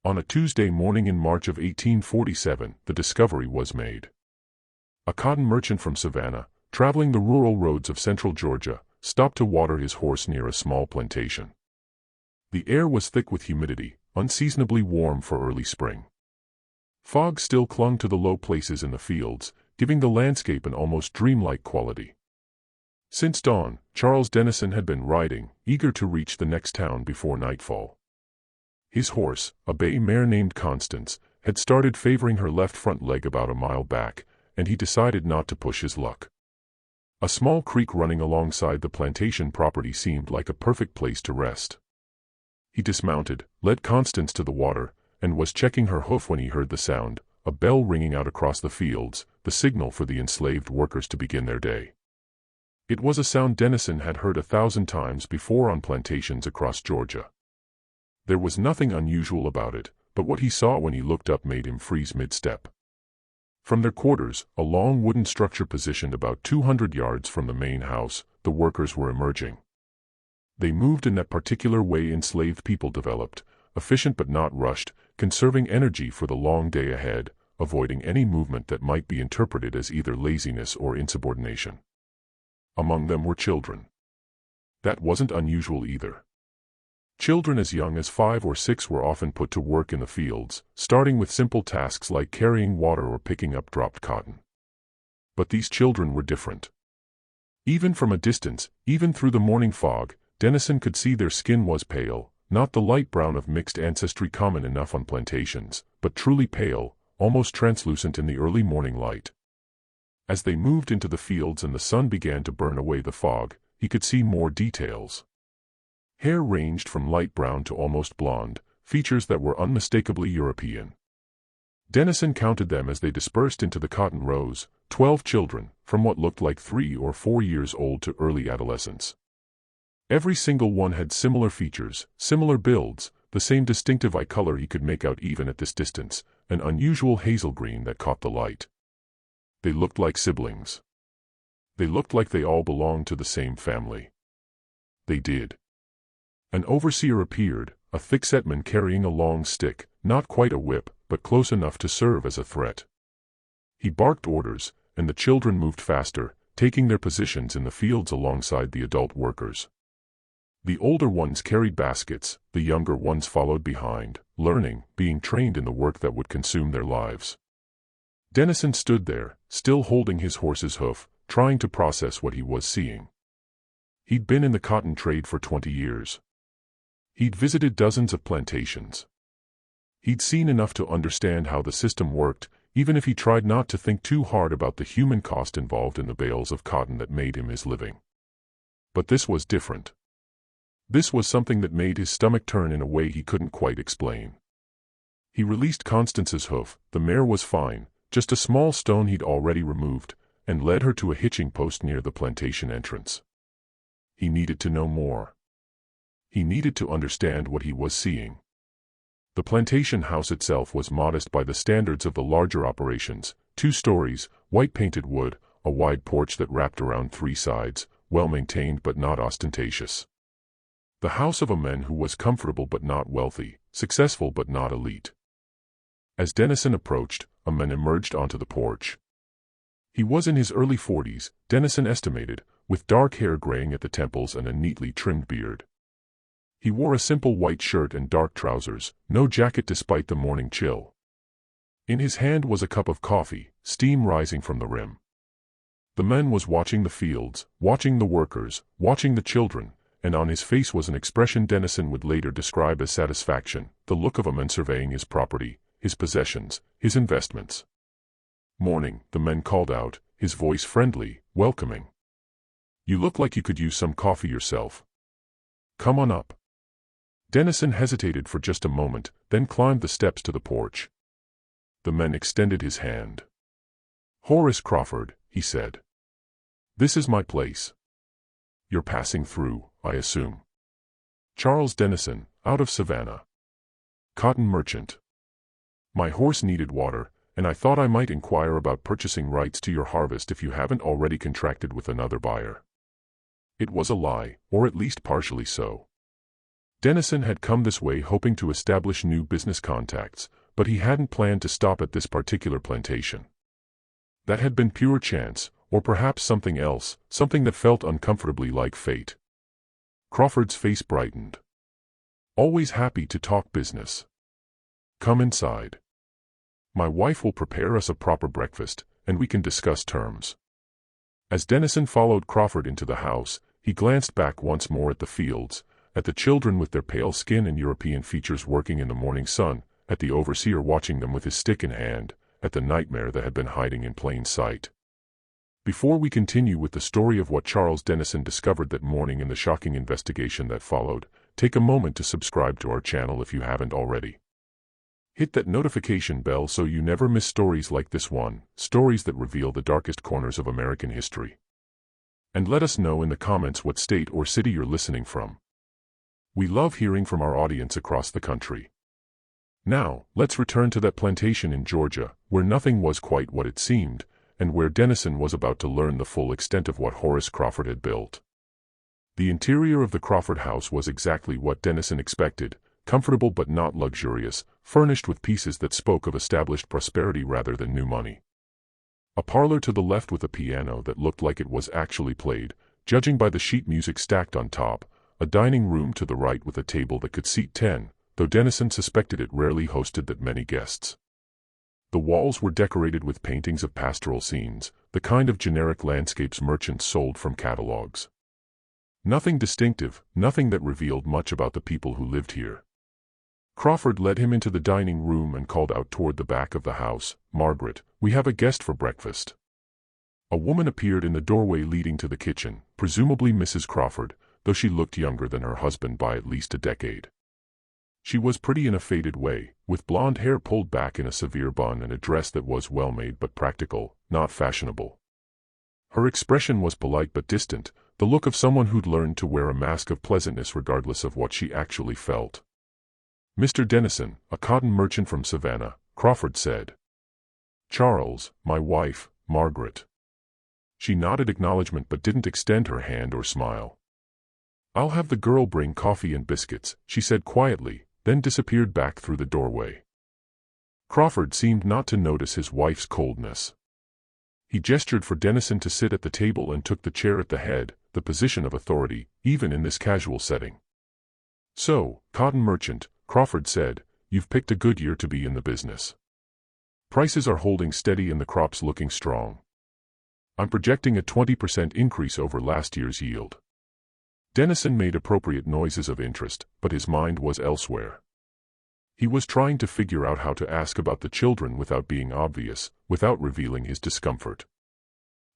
On a Tuesday morning in March of 1847, the discovery was made. A cotton merchant from Savannah, traveling the rural roads of central Georgia, stopped to water his horse near a small plantation. The air was thick with humidity, unseasonably warm for early spring. Fog still clung to the low places in the fields, giving the landscape an almost dreamlike quality. Since dawn, Charles Dennison had been riding, eager to reach the next town before nightfall. His horse, a bay mare named Constance, had started favoring her left front leg about a mile back, and he decided not to push his luck. A small creek running alongside the plantation property seemed like a perfect place to rest. He dismounted, led Constance to the water, and was checking her hoof when he heard the sound, a bell ringing out across the fields, the signal for the enslaved workers to begin their day. It was a sound Dennison had heard 1,000 times before on plantations across Georgia. There was nothing unusual about it, but what he saw when he looked up made him freeze mid-step. From their quarters, a long wooden structure positioned about 200 yards from the main house, the workers were emerging. They moved in that particular way enslaved people developed, efficient but not rushed, conserving energy for the long day ahead, avoiding any movement that might be interpreted as either laziness or insubordination. Among them were children. That wasn't unusual either. Children as young as 5 or 6 were often put to work in the fields, starting with simple tasks like carrying water or picking up dropped cotton. But these children were different. Even from a distance, even through the morning fog, Dennison could see their skin was pale, not the light brown of mixed ancestry common enough on plantations, but truly pale, almost translucent in the early morning light. As they moved into the fields and the sun began to burn away the fog, he could see more details. Hair ranged from light brown to almost blonde, features that were unmistakably European. Dennison counted them as they dispersed into the cotton rows, 12 children, from what looked like 3 or 4 years old to early adolescence. Every single one had similar features, similar builds, the same distinctive eye color he could make out even at this distance, an unusual hazel green that caught the light. They looked like siblings. They looked like they all belonged to the same family. They did. An overseer appeared, a thick-set man carrying a long stick, not quite a whip, but close enough to serve as a threat. He barked orders, and the children moved faster, taking their positions in the fields alongside the adult workers. The older ones carried baskets, the younger ones followed behind, learning, being trained in the work that would consume their lives. Dennison stood there, still holding his horse's hoof, trying to process what he was seeing. He'd been in the cotton trade for 20 years. He'd visited dozens of plantations. He'd seen enough to understand how the system worked, even if he tried not to think too hard about the human cost involved in the bales of cotton that made him his living. But this was different. This was something that made his stomach turn in a way he couldn't quite explain. He released Constance's hoof, the mare was fine, just a small stone he'd already removed, and led her to a hitching post near the plantation entrance. He needed to know more. He needed to understand what he was seeing. The plantation house itself was modest by the standards of the larger operations, 2 stories, white-painted wood, a wide porch that wrapped around 3 sides, well-maintained but not ostentatious. The house of a man who was comfortable but not wealthy, successful but not elite. As Dennison approached, a man emerged onto the porch. He was in his early 40s, Dennison estimated, with dark hair graying at the temples and a neatly trimmed beard. He wore a simple white shirt and dark trousers, no jacket despite the morning chill. In his hand was a cup of coffee, steam rising from the rim. The man was watching the fields, watching the workers, watching the children, and on his face was an expression Dennison would later describe as satisfaction, the look of a man surveying his property, his possessions, his investments. "Morning," the man called out, his voice friendly, welcoming. "You look like you could use some coffee yourself. Come on up." Dennison hesitated for just a moment, then climbed the steps to the porch. The man extended his hand. "Horace Crawford," he said. "This is my place. You're passing through, I assume." "Charles Dennison, out of Savannah. Cotton merchant. My horse needed water, and I thought I might inquire about purchasing rights to your harvest if you haven't already contracted with another buyer." It was a lie, or at least partially so. Dennison had come this way hoping to establish new business contacts, but he hadn't planned to stop at this particular plantation. That had been pure chance, or perhaps something else, something that felt uncomfortably like fate. Crawford's face brightened. Always happy to talk business. Come inside. My wife will prepare us a proper breakfast, and we can discuss terms. As Dennison followed Crawford into the house, he glanced back once more at the fields, at the children with their pale skin and European features working in the morning sun, at the overseer watching them with his stick in hand, at the nightmare that had been hiding in plain sight. Before we continue with the story of what Charles Dennison discovered that morning and the shocking investigation that followed, take a moment to subscribe to our channel if you haven't already. Hit that notification bell so you never miss stories like this one, stories that reveal the darkest corners of American history. And let us know in the comments what state or city you're listening from. We love hearing from our audience across the country. Now, let's return to that plantation in Georgia, where nothing was quite what it seemed, and where Dennison was about to learn the full extent of what Horace Crawford had built. The interior of the Crawford house was exactly what Dennison expected, comfortable but not luxurious, furnished with pieces that spoke of established prosperity rather than new money. A parlor to the left with a piano that looked like it was actually played, judging by the sheet music stacked on top, a dining room to the right with a table that could seat 10, though Dennison suspected it rarely hosted that many guests. The walls were decorated with paintings of pastoral scenes, the kind of generic landscapes merchants sold from catalogs. Nothing distinctive, nothing that revealed much about the people who lived here. Crawford led him into the dining room and called out toward the back of the house, "Margaret, we have a guest for breakfast." A woman appeared in the doorway leading to the kitchen, presumably Mrs. Crawford, though she looked younger than her husband by at least a decade. She was pretty in a faded way, with blonde hair pulled back in a severe bun and a dress that was well-made but practical, not fashionable. Her expression was polite but distant, the look of someone who'd learned to wear a mask of pleasantness regardless of what she actually felt. "Mr. Dennison, a cotton merchant from Savannah," Crawford said. "Charles, my wife, Margaret." She nodded acknowledgement but didn't extend her hand or smile. "I'll have the girl bring coffee and biscuits," she said quietly, then disappeared back through the doorway. Crawford seemed not to notice his wife's coldness. He gestured for Dennison to sit at the table and took the chair at the head, the position of authority, even in this casual setting. "So, cotton merchant," Crawford said, "you've picked a good year to be in the business. Prices are holding steady and the crop's looking strong. I'm projecting a 20% increase over last year's yield." Dennison made appropriate noises of interest, but his mind was elsewhere. He was trying to figure out how to ask about the children without being obvious, without revealing his discomfort.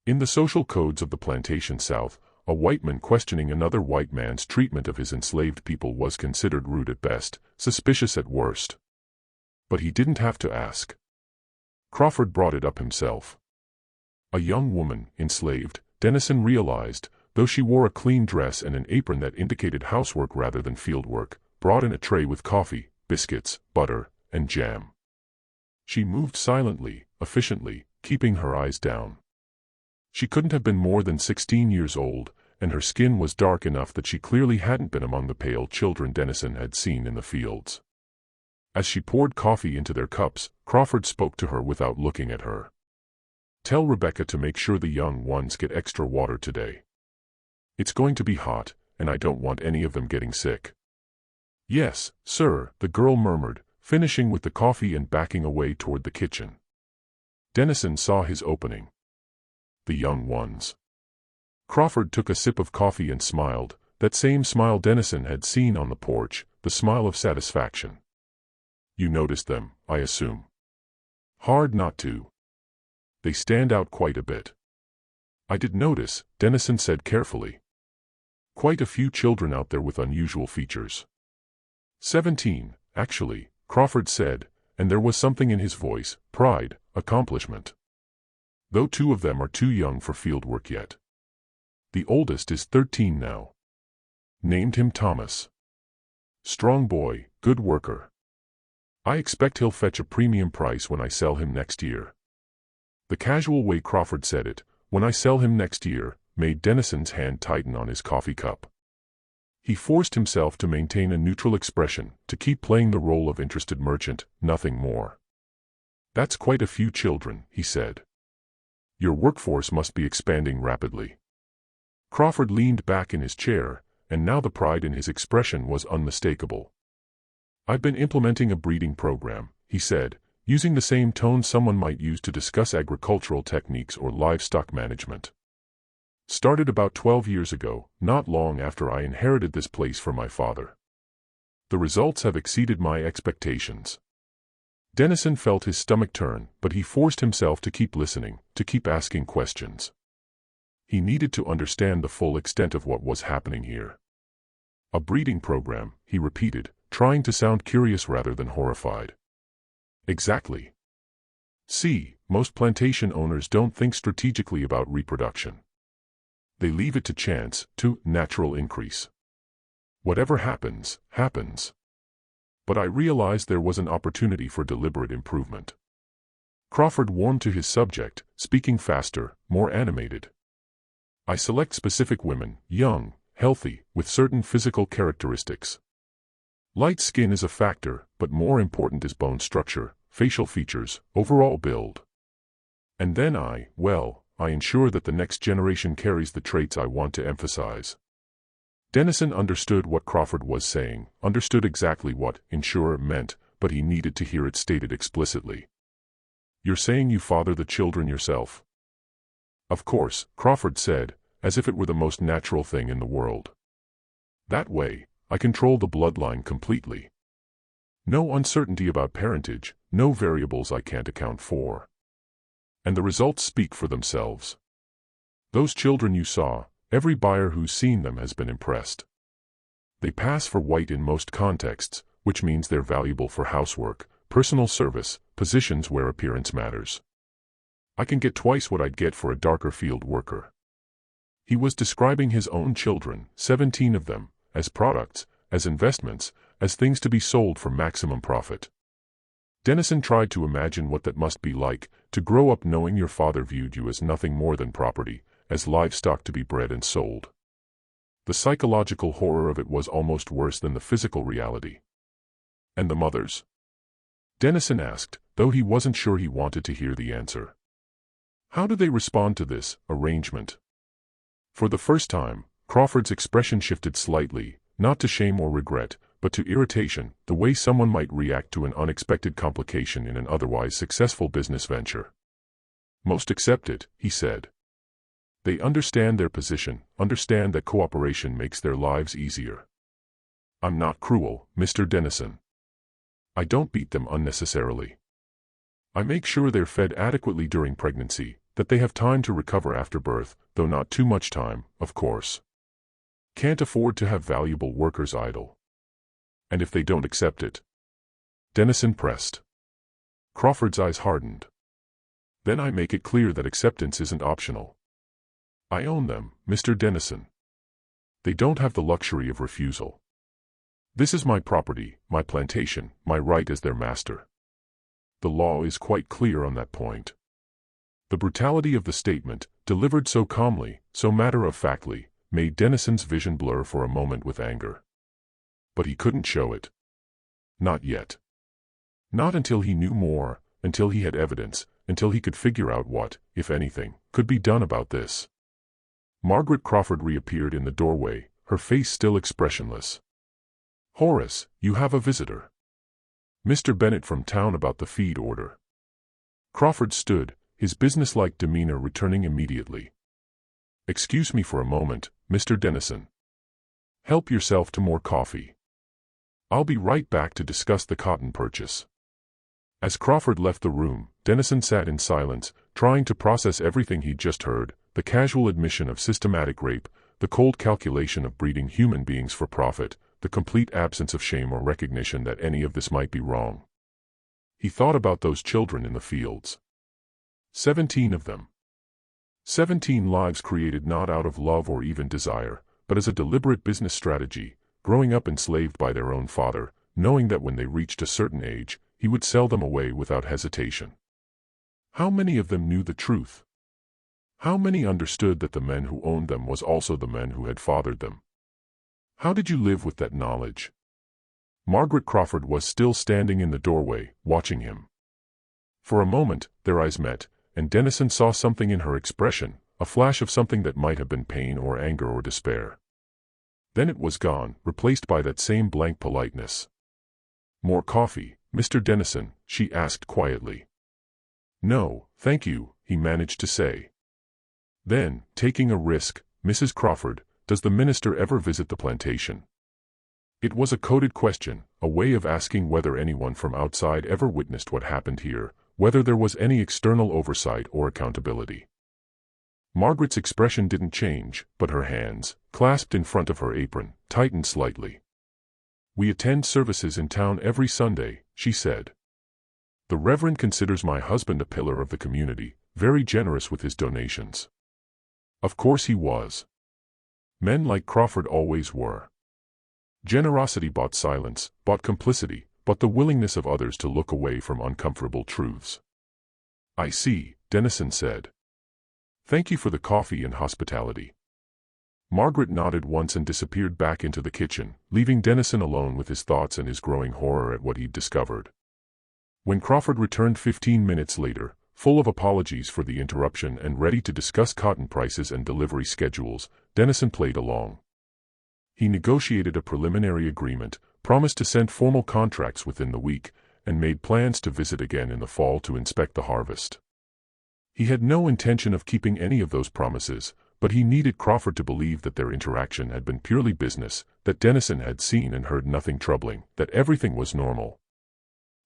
In the social codes of the plantation South, a white man questioning another white man's treatment of his enslaved people was considered rude at best, suspicious at worst. But he didn't have to ask. Crawford brought it up himself. A young woman, enslaved, Dennison realized, though she wore a clean dress and an apron that indicated housework rather than fieldwork, brought in a tray with coffee, biscuits, butter, and jam. She moved silently, efficiently, keeping her eyes down. She couldn't have been more than 16 years old, and her skin was dark enough that she clearly hadn't been among the pale children Dennison had seen in the fields. As she poured coffee into their cups, Crawford spoke to her without looking at her. "Tell Rebecca to make sure the young ones get extra water today. It's going to be hot, and I don't want any of them getting sick." "Yes, sir," the girl murmured, finishing with the coffee and backing away toward the kitchen. Dennison saw his opening. The young ones. Crawford took a sip of coffee and smiled, that same smile Dennison had seen on the porch, the smile of satisfaction. "You noticed them, I assume." "Hard not to. They stand out quite a bit." "I did notice," Dennison said carefully. "Quite a few children out there with unusual features." 17, actually, Crawford said, and there was something in his voice, pride, accomplishment. "Though 2 of them are too young for field work yet. The oldest is 13 now. Named him Thomas. Strong boy, good worker. I expect he'll fetch a premium price when I sell him next year." The casual way Crawford said it, "when I sell him next year," made Dennison's hand tighten on his coffee cup. He forced himself to maintain a neutral expression, to keep playing the role of interested merchant, nothing more. "That's quite a few children," he said. "Your workforce must be expanding rapidly." Crawford leaned back in his chair, and now the pride in his expression was unmistakable. "I've been implementing a breeding program," he said, using the same tone someone might use to discuss agricultural techniques or livestock management. "Started about 12 years ago, not long after I inherited this place from my father. The results have exceeded my expectations." Dennison felt his stomach turn, but he forced himself to keep listening, to keep asking questions. He needed to understand the full extent of what was happening here. "A breeding program," he repeated, trying to sound curious rather than horrified. "Exactly. See, most plantation owners don't think strategically about reproduction. They leave it to chance, to natural increase. Whatever happens, happens. But I realized there was an opportunity for deliberate improvement." Crawford warmed to his subject, speaking faster, more animated. "I select specific women, young, healthy, with certain physical characteristics. Light skin is a factor, but more important is bone structure, facial features, overall build. And then I ensure that the next generation carries the traits I want to emphasize." Dennison understood what Crawford was saying, understood exactly what "ensure" meant, but he needed to hear it stated explicitly. "You're saying you father the children yourself?" "Of course," Crawford said, as if it were the most natural thing in the world. "That way, I control the bloodline completely. No uncertainty about parentage, no variables I can't account for. And the results speak for themselves. Those children you saw, every buyer who's seen them has been impressed. They pass for white in most contexts, which means they're valuable for housework, personal service, positions where appearance matters. I can get twice what I'd get for a darker field worker." He was describing his own children, 17 of them, as products, as investments, as things to be sold for maximum profit. Dennison tried to imagine what that must be like, to grow up knowing your father viewed you as nothing more than property, as livestock to be bred and sold. The psychological horror of it was almost worse than the physical reality. "And the mothers?" Dennison asked, though he wasn't sure he wanted to hear the answer. "How do they respond to this arrangement?" For the first time, Crawford's expression shifted slightly, not to shame or regret, but to irritation, the way someone might react to an unexpected complication in an otherwise successful business venture. "Most accept it," he said. "They understand their position, understand that cooperation makes their lives easier. I'm not cruel, Mr. Dennison. I don't beat them unnecessarily. I make sure they're fed adequately during pregnancy, that they have time to recover after birth, though not too much time, of course. Can't afford to have valuable workers idle. And if they don't accept it?" Dennison pressed. Crawford's eyes hardened. "Then I make it clear that acceptance isn't optional. I own them, Mr. Dennison. They don't have the luxury of refusal. This is my property, my plantation, my right as their master. The law is quite clear on that point." The brutality of the statement, delivered so calmly, so matter-of-factly, made Dennison's vision blur for a moment with anger. But he couldn't show it. Not yet. Not until he knew more, until he had evidence, until he could figure out what, if anything, could be done about this. Margaret Crawford reappeared in the doorway, her face still expressionless. "Horace, you have a visitor. Mr. Bennett from town about the feed order." Crawford stood, his businesslike demeanor returning immediately. "Excuse me for a moment, Mr. Dennison. Help yourself to more coffee. I'll be right back to discuss the cotton purchase." As Crawford left the room, Dennison sat in silence, trying to process everything he'd just heard, the casual admission of systematic rape, the cold calculation of breeding human beings for profit, the complete absence of shame or recognition that any of this might be wrong. He thought about those children in the fields. 17 of them. 17 lives created not out of love or even desire, but as a deliberate business strategy, growing up enslaved by their own father, knowing that when they reached a certain age, he would sell them away without hesitation. How many of them knew the truth? How many understood that the men who owned them was also the men who had fathered them? How did you live with that knowledge? Margaret Crawford was still standing in the doorway, watching him. For a moment, their eyes met, and Dennison saw something in her expression, a flash of something that might have been pain or anger or despair. Then it was gone, replaced by that same blank politeness. "More coffee, Mr. Dennison?" she asked quietly. "No, thank you," he managed to say. Then, taking a risk, "Mrs. Crawford, does the minister ever visit the plantation?" It was a coded question, a way of asking whether anyone from outside ever witnessed what happened here, whether there was any external oversight or accountability. Margaret's expression didn't change, but her hands, clasped in front of her apron, tightened slightly. "We attend services in town every Sunday," she said. "The Reverend considers my husband a pillar of the community, very generous with his donations." Of course he was. Men like Crawford always were. Generosity bought silence, bought complicity, bought the willingness of others to look away from uncomfortable truths. "I see," Dennison said. "Thank you for the coffee and hospitality." Margaret nodded once and disappeared back into the kitchen, leaving Dennison alone with his thoughts and his growing horror at what he'd discovered. When Crawford returned 15 minutes later, full of apologies for the interruption and ready to discuss cotton prices and delivery schedules, Dennison played along. He negotiated a preliminary agreement, promised to send formal contracts within the week, and made plans to visit again in the fall to inspect the harvest. He had no intention of keeping any of those promises, but he needed Crawford to believe that their interaction had been purely business, that Dennison had seen and heard nothing troubling, that everything was normal.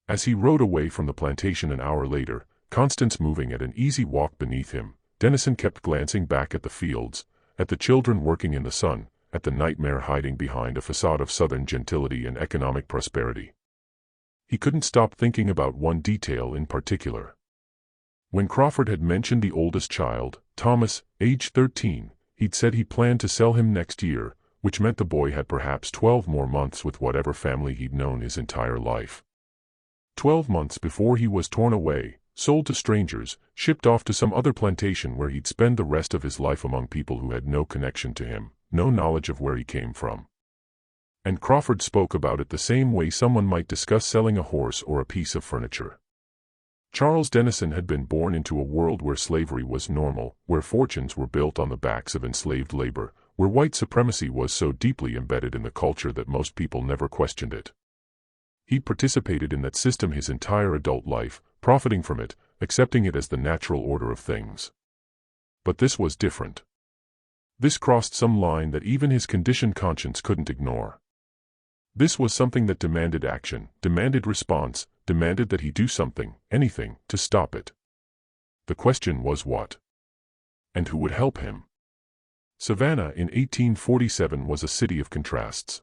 As he rode away from the plantation an hour later, Constance moving at an easy walk beneath him, Dennison kept glancing back at the fields, at the children working in the sun, at the nightmare hiding behind a facade of Southern gentility and economic prosperity. He couldn't stop thinking about one detail in particular. When Crawford had mentioned the oldest child, Thomas, age 13, he'd said he planned to sell him next year, which meant the boy had perhaps 12 more months with whatever family he'd known his entire life. 12 months before he was torn away, sold to strangers, shipped off to some other plantation where he'd spend the rest of his life among people who had no connection to him, no knowledge of where he came from. And Crawford spoke about it the same way someone might discuss selling a horse or a piece of furniture. Charles Dennison had been born into a world where slavery was normal, where fortunes were built on the backs of enslaved labor, where white supremacy was so deeply embedded in the culture that most people never questioned it. He participated in that system his entire adult life, profiting from it, accepting it as the natural order of things. But this was different. This crossed some line that even his conditioned conscience couldn't ignore. This was something that demanded action, demanded response, demanded that he do something, anything, to stop it. The question was what? And who would help him? Savannah in 1847 was a city of contrasts.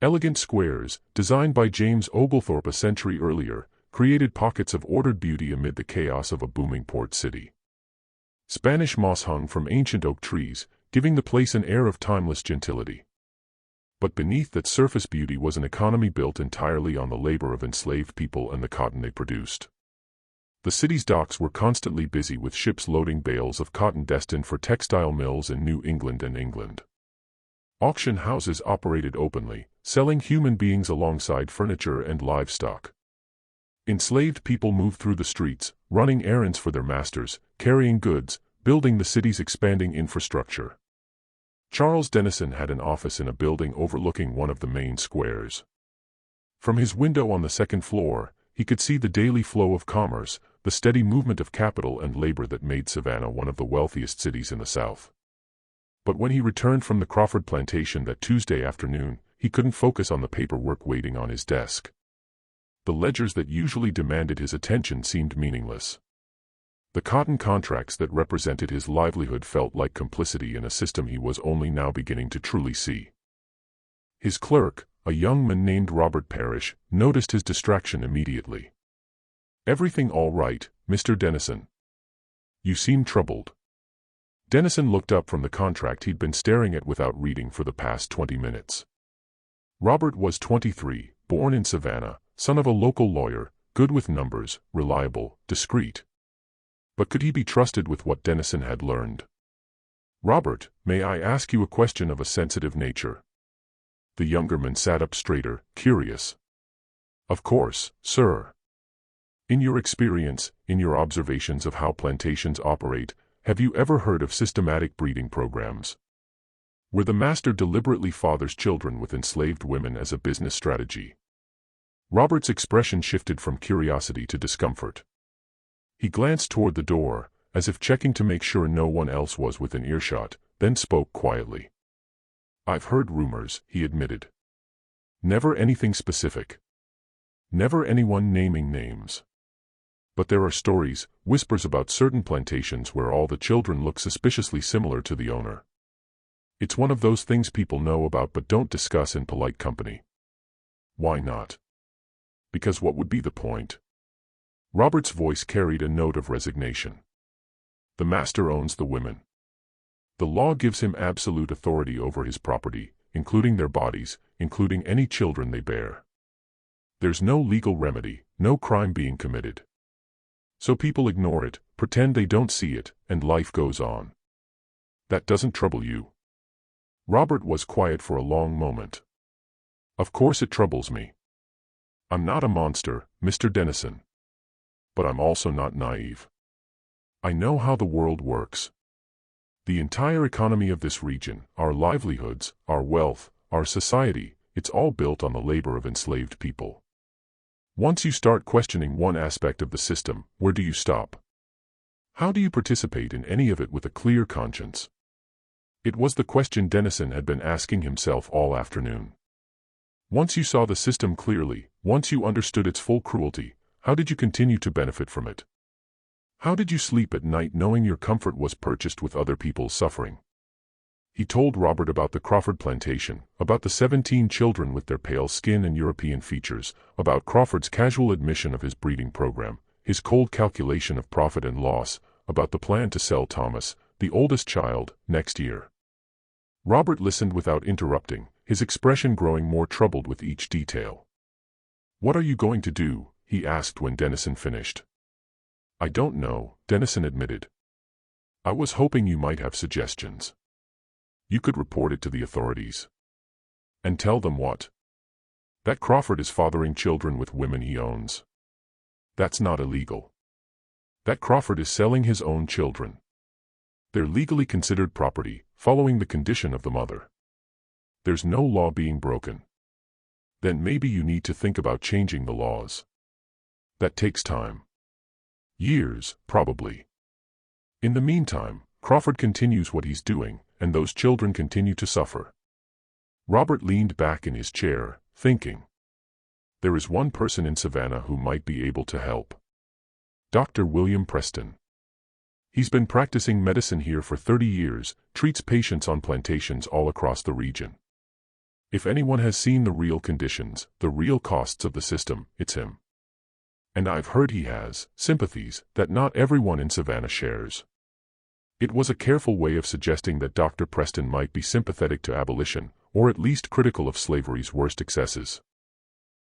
Elegant squares, designed by James Oglethorpe a century earlier, created pockets of ordered beauty amid the chaos of a booming port city. Spanish moss hung from ancient oak trees, giving the place an air of timeless gentility. But beneath that surface beauty was an economy built entirely on the labor of enslaved people and the cotton they produced. The city's docks were constantly busy with ships loading bales of cotton destined for textile mills in New England and England. Auction houses operated openly, selling human beings alongside furniture and livestock. Enslaved people moved through the streets, running errands for their masters, carrying goods, building the city's expanding infrastructure. Charles Dennison had an office in a building overlooking one of the main squares. From his window on the second floor, he could see the daily flow of commerce, the steady movement of capital and labor that made Savannah one of the wealthiest cities in the South. But when he returned from the Crawford plantation that Tuesday afternoon, he couldn't focus on the paperwork waiting on his desk. The ledgers that usually demanded his attention seemed meaningless. The cotton contracts that represented his livelihood felt like complicity in a system he was only now beginning to truly see. His clerk, a young man named Robert Parrish, noticed his distraction immediately. "Everything all right, Mr. Dennison? You seem troubled." Dennison looked up from the contract he'd been staring at without reading for the past 20 minutes. Robert was 23, born in Savannah, son of a local lawyer, good with numbers, reliable, discreet. But could he be trusted with what Dennison had learned? "Robert, may I ask you a question of a sensitive nature?" The younger man sat up straighter, curious. Of course, sir. In your experience, in your observations of how plantations operate, have you ever heard of systematic breeding programs, where the master deliberately fathers children with enslaved women as a business strategy? Robert's expression shifted from curiosity to discomfort. He glanced toward the door, as if checking to make sure no one else was within earshot, then spoke quietly. I've heard rumors, he admitted. Never anything specific. Never anyone naming names. But there are stories, whispers about certain plantations where all the children look suspiciously similar to the owner. It's one of those things people know about but don't discuss in polite company. Why not? Because what would be the point? Robert's voice carried a note of resignation. The master owns the women. The law gives him absolute authority over his property, including their bodies, including any children they bear. There's no legal remedy, no crime being committed. So people ignore it, pretend they don't see it, and life goes on. That doesn't trouble you? Robert was quiet for a long moment. Of course it troubles me. I'm not a monster, Mr. Dennison. But I'm also not naive. I know how the world works. The entire economy of this region, our livelihoods, our wealth, our society, it's all built on the labor of enslaved people. Once you start questioning one aspect of the system, where do you stop? How do you participate in any of it with a clear conscience? It was the question Dennison had been asking himself all afternoon. Once you saw the system clearly, once you understood its full cruelty, how did you continue to benefit from it? How did you sleep at night knowing your comfort was purchased with other people's suffering? He told Robert about the Crawford plantation, about the 17 children with their pale skin and European features, about Crawford's casual admission of his breeding program, his cold calculation of profit and loss, about the plan to sell Thomas, the oldest child, next year. Robert listened without interrupting, his expression growing more troubled with each detail. What are you going to do? He asked when Dennison finished. I don't know, Dennison admitted. I was hoping you might have suggestions. You could report it to the authorities. And tell them what? That Crawford is fathering children with women he owns. That's not illegal. That Crawford is selling his own children. They're legally considered property, following the condition of the mother. There's no law being broken. Then maybe you need to think about changing the laws. That takes time. Years, probably. In the meantime, Crawford continues what he's doing, and those children continue to suffer. Robert leaned back in his chair, thinking. There is one person in Savannah who might be able to help. Dr. William Preston. He's been practicing medicine here for 30 years, treats patients on plantations all across the region. If anyone has seen the real conditions, the real costs of the system, it's him. And I've heard he has sympathies that not everyone in Savannah shares. It was a careful way of suggesting that Dr. Preston might be sympathetic to abolition, or at least critical of slavery's worst excesses.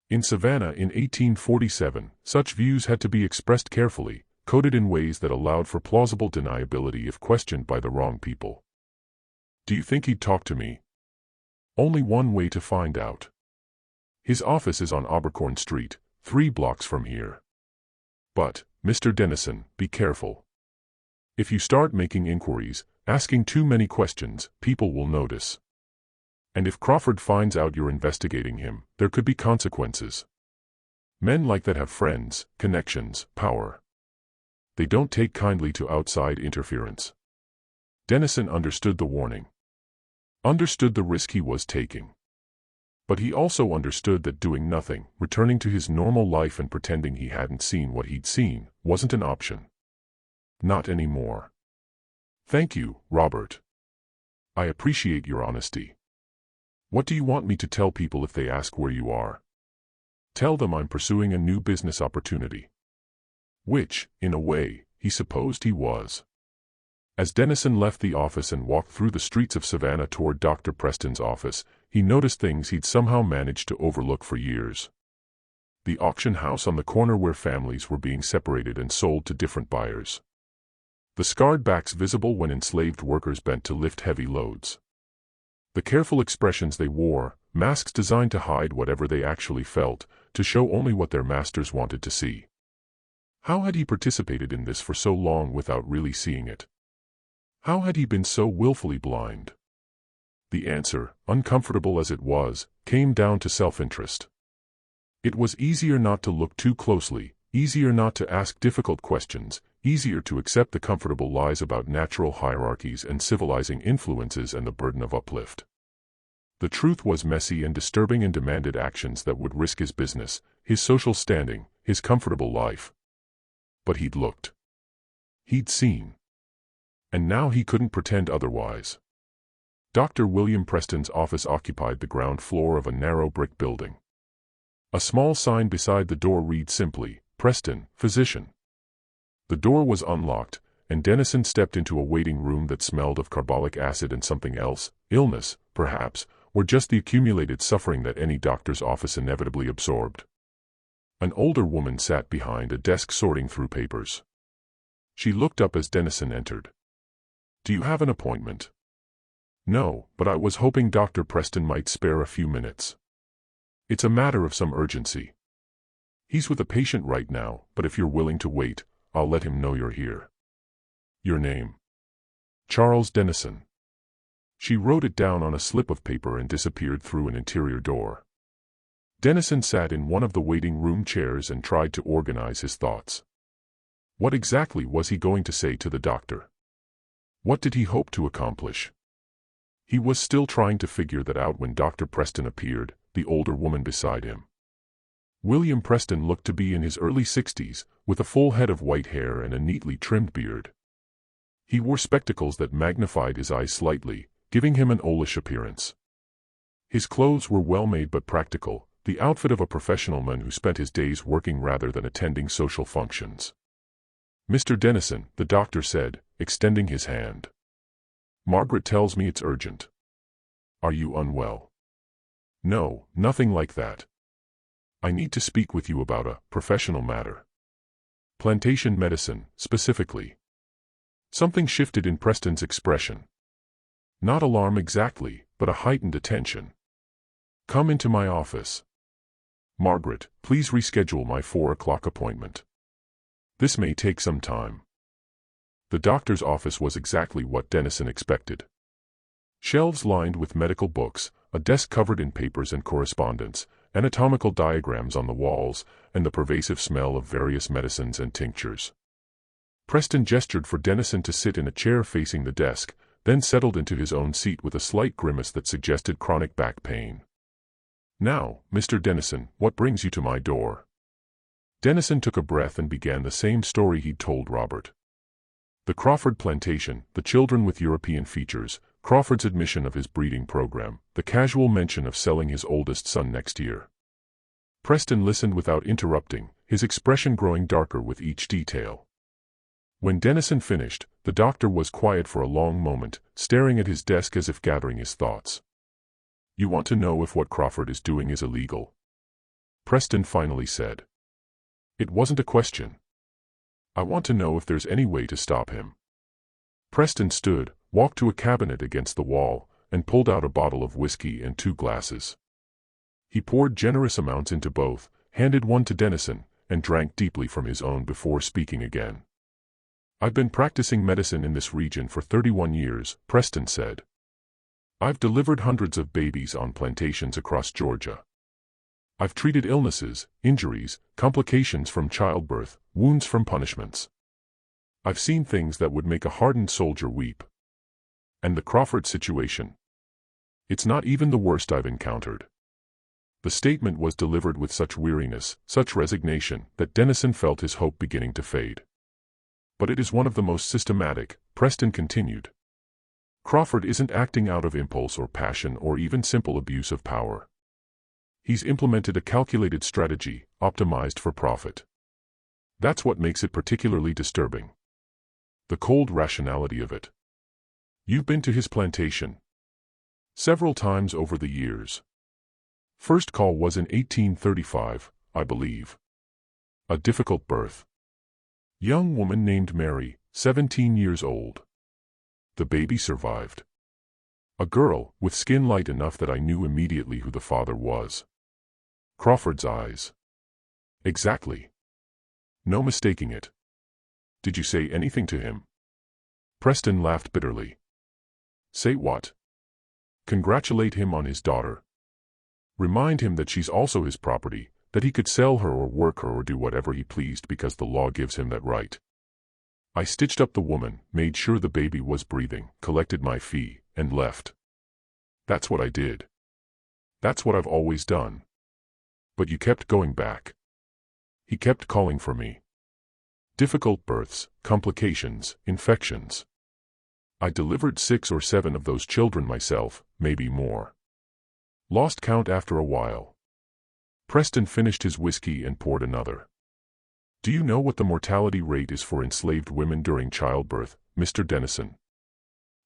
In Savannah in 1847, such views had to be expressed carefully, coded in ways that allowed for plausible deniability if questioned by the wrong people. Do you think he'd talk to me? Only one way to find out. His office is on Abercorn Street, 3 blocks from here. But, Mr. Dennison, be careful. If you start making inquiries, asking too many questions, people will notice. And if Crawford finds out you're investigating him, there could be consequences. Men like that have friends, connections, power. They don't take kindly to outside interference. Dennison understood the warning. Understood the risk he was taking. But he also understood that doing nothing, returning to his normal life and pretending he hadn't seen what he'd seen, wasn't an option. Not anymore. Thank you, Robert. I appreciate your honesty. What do you want me to tell people if they ask where you are? Tell them I'm pursuing a new business opportunity. Which, in a way, he supposed he was. As Dennison left the office and walked through the streets of Savannah toward Dr. Preston's office, he noticed things he'd somehow managed to overlook for years. The auction house on the corner where families were being separated and sold to different buyers. The scarred backs visible when enslaved workers bent to lift heavy loads. The careful expressions they wore, masks designed to hide whatever they actually felt, to show only what their masters wanted to see. How had he participated in this for so long without really seeing it? How had he been so willfully blind? The answer, uncomfortable as it was, came down to self-interest. It was easier not to look too closely, easier not to ask difficult questions, easier to accept the comfortable lies about natural hierarchies and civilizing influences and the burden of uplift. The truth was messy and disturbing and demanded actions that would risk his business, his social standing, his comfortable life. But he'd looked. He'd seen. And now he couldn't pretend otherwise. Dr. William Preston's office occupied the ground floor of a narrow brick building. A small sign beside the door read simply, "Preston, Physician." The door was unlocked, and Dennison stepped into a waiting room that smelled of carbolic acid and something else, illness, perhaps, or just the accumulated suffering that any doctor's office inevitably absorbed. An older woman sat behind a desk sorting through papers. She looked up as Dennison entered. "Do you have an appointment?" "No, but I was hoping Dr. Preston might spare a few minutes. It's a matter of some urgency. He's with a patient right now, but if you're willing to wait, I'll let him know you're here." "Your name?" "Charles Dennison." She wrote it down on a slip of paper and disappeared through an interior door. Dennison sat in one of the waiting room chairs and tried to organize his thoughts. What exactly was he going to say to the doctor? What did he hope to accomplish? He was still trying to figure that out when Dr. Preston appeared, the older woman beside him. William Preston looked to be in his early 60s, with a full head of white hair and a neatly trimmed beard. He wore spectacles that magnified his eyes slightly, giving him an owlish appearance. His clothes were well-made but practical, the outfit of a professional man who spent his days working rather than attending social functions. "Mr. Dennison," the doctor said, extending his hand. "Margaret tells me it's urgent. Are you unwell?" "No, nothing like that. I need to speak with you about a professional matter. Plantation medicine, specifically." Something shifted in Preston's expression. Not alarm exactly, but a heightened attention. "Come into my office. Margaret, please reschedule my 4 o'clock appointment. This may take some time." The doctor's office was exactly what Dennison expected. Shelves lined with medical books, a desk covered in papers and correspondence, anatomical diagrams on the walls, and the pervasive smell of various medicines and tinctures. Preston gestured for Dennison to sit in a chair facing the desk, then settled into his own seat with a slight grimace that suggested chronic back pain. "Now, Mr. Dennison, what brings you to my door?" Dennison took a breath and began the same story he'd told Robert. The Crawford plantation, the children with European features, Crawford's admission of his breeding program, the casual mention of selling his oldest son next year. Preston listened without interrupting, his expression growing darker with each detail. When Dennison finished, the doctor was quiet for a long moment, staring at his desk as if gathering his thoughts. "You want to know if what Crawford is doing is illegal?" Preston finally said. "It wasn't a question. I want to know if there's any way to stop him." Preston stood, walked to a cabinet against the wall, and pulled out a bottle of whiskey and 2 glasses. He poured generous amounts into both, handed one to Dennison, and drank deeply from his own before speaking again. "I've been practicing medicine in this region for 31 years, Preston said. "I've delivered hundreds of babies on plantations across Georgia. I've treated illnesses, injuries, complications from childbirth, wounds from punishments. I've seen things that would make a hardened soldier weep. And the Crawford situation? It's not even the worst I've encountered." The statement was delivered with such weariness, such resignation, that Dennison felt his hope beginning to fade. "But it is one of the most systematic," Preston continued. "Crawford isn't acting out of impulse or passion or even simple abuse of power. He's implemented a calculated strategy, optimized for profit. That's what makes it particularly disturbing. The cold rationality of it. You've been to his plantation?" "Several times over the years. First call was in 1835, I believe. A difficult birth. Young woman named Mary, 17 years old. The baby survived." A girl, with skin light enough that I knew immediately who the father was. Crawford's eyes. Exactly. No mistaking it. Did you say anything to him? Preston laughed bitterly. Say what? Congratulate him on his daughter. Remind him that she's also his property, that he could sell her or work her or do whatever he pleased because the law gives him that right. I stitched up the woman, made sure the baby was breathing, collected my fee, and left. That's what I did. That's what I've always done. But you kept going back. He kept calling for me. Difficult births, complications, infections. I delivered 6 or 7 of those children myself, maybe more. Lost count after a while. Preston finished his whiskey and poured another. Do you know what the mortality rate is for enslaved women during childbirth, Mr. Dennison?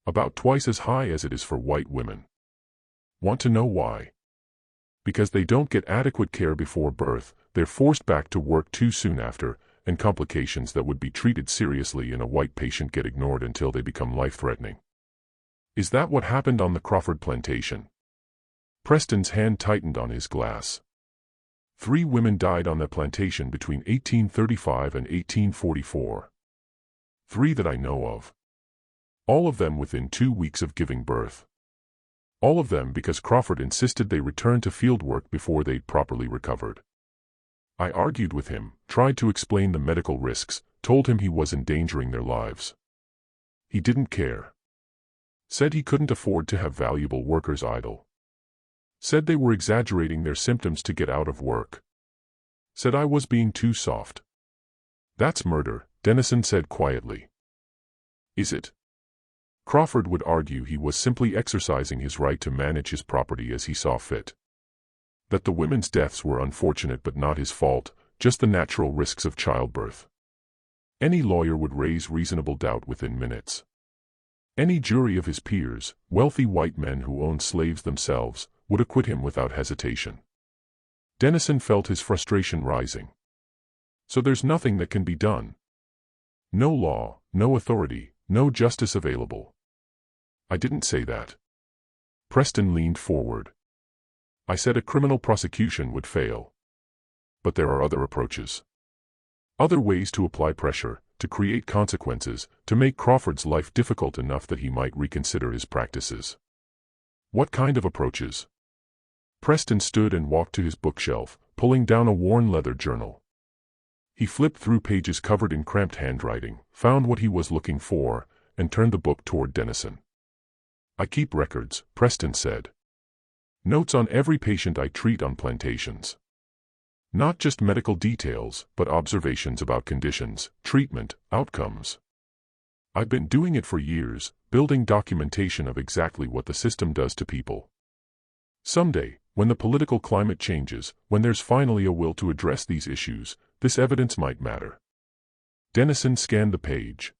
About twice as high as it is for white women. Want to know why? Because they don't get adequate care before birth, they're forced back to work too soon after, and complications that would be treated seriously in a white patient get ignored until they become life-threatening. Is that what happened on the Crawford plantation? Preston's hand tightened on his glass. 3 women died on the plantation between 1835 and 1844. 3 that I know of. All of them within 2 weeks of giving birth. All of them because Crawford insisted they return to field work before they'd properly recovered. I argued with him, tried to explain the medical risks, told him he was endangering their lives. He didn't care. Said he couldn't afford to have valuable workers idle. Said they were exaggerating their symptoms to get out of work. Said I was being too soft. That's murder, Dennison said quietly. Is it? Crawford would argue he was simply exercising his right to manage his property as he saw fit. That the women's deaths were unfortunate but not his fault, just the natural risks of childbirth. Any lawyer would raise reasonable doubt within minutes. Any jury of his peers, wealthy white men who owned slaves themselves, would acquit him without hesitation. Dennison felt his frustration rising. So there's nothing that can be done. No law, no authority, no justice available. I didn't say that. Preston leaned forward. I said a criminal prosecution would fail. But there are other approaches. Other ways to apply pressure, to create consequences, to make Crawford's life difficult enough that he might reconsider his practices. What kind of approaches? Preston stood and walked to his bookshelf, pulling down a worn leather journal. He flipped through pages covered in cramped handwriting, found what he was looking for, and turned the book toward Dennison. I keep records, Preston said. Notes on every patient I treat on plantations. Not just medical details, but observations about conditions, treatment, outcomes. I've been doing it for years, building documentation of exactly what the system does to people. Someday, when the political climate changes, when there's finally a will to address these issues, this evidence might matter. Dennison scanned the page.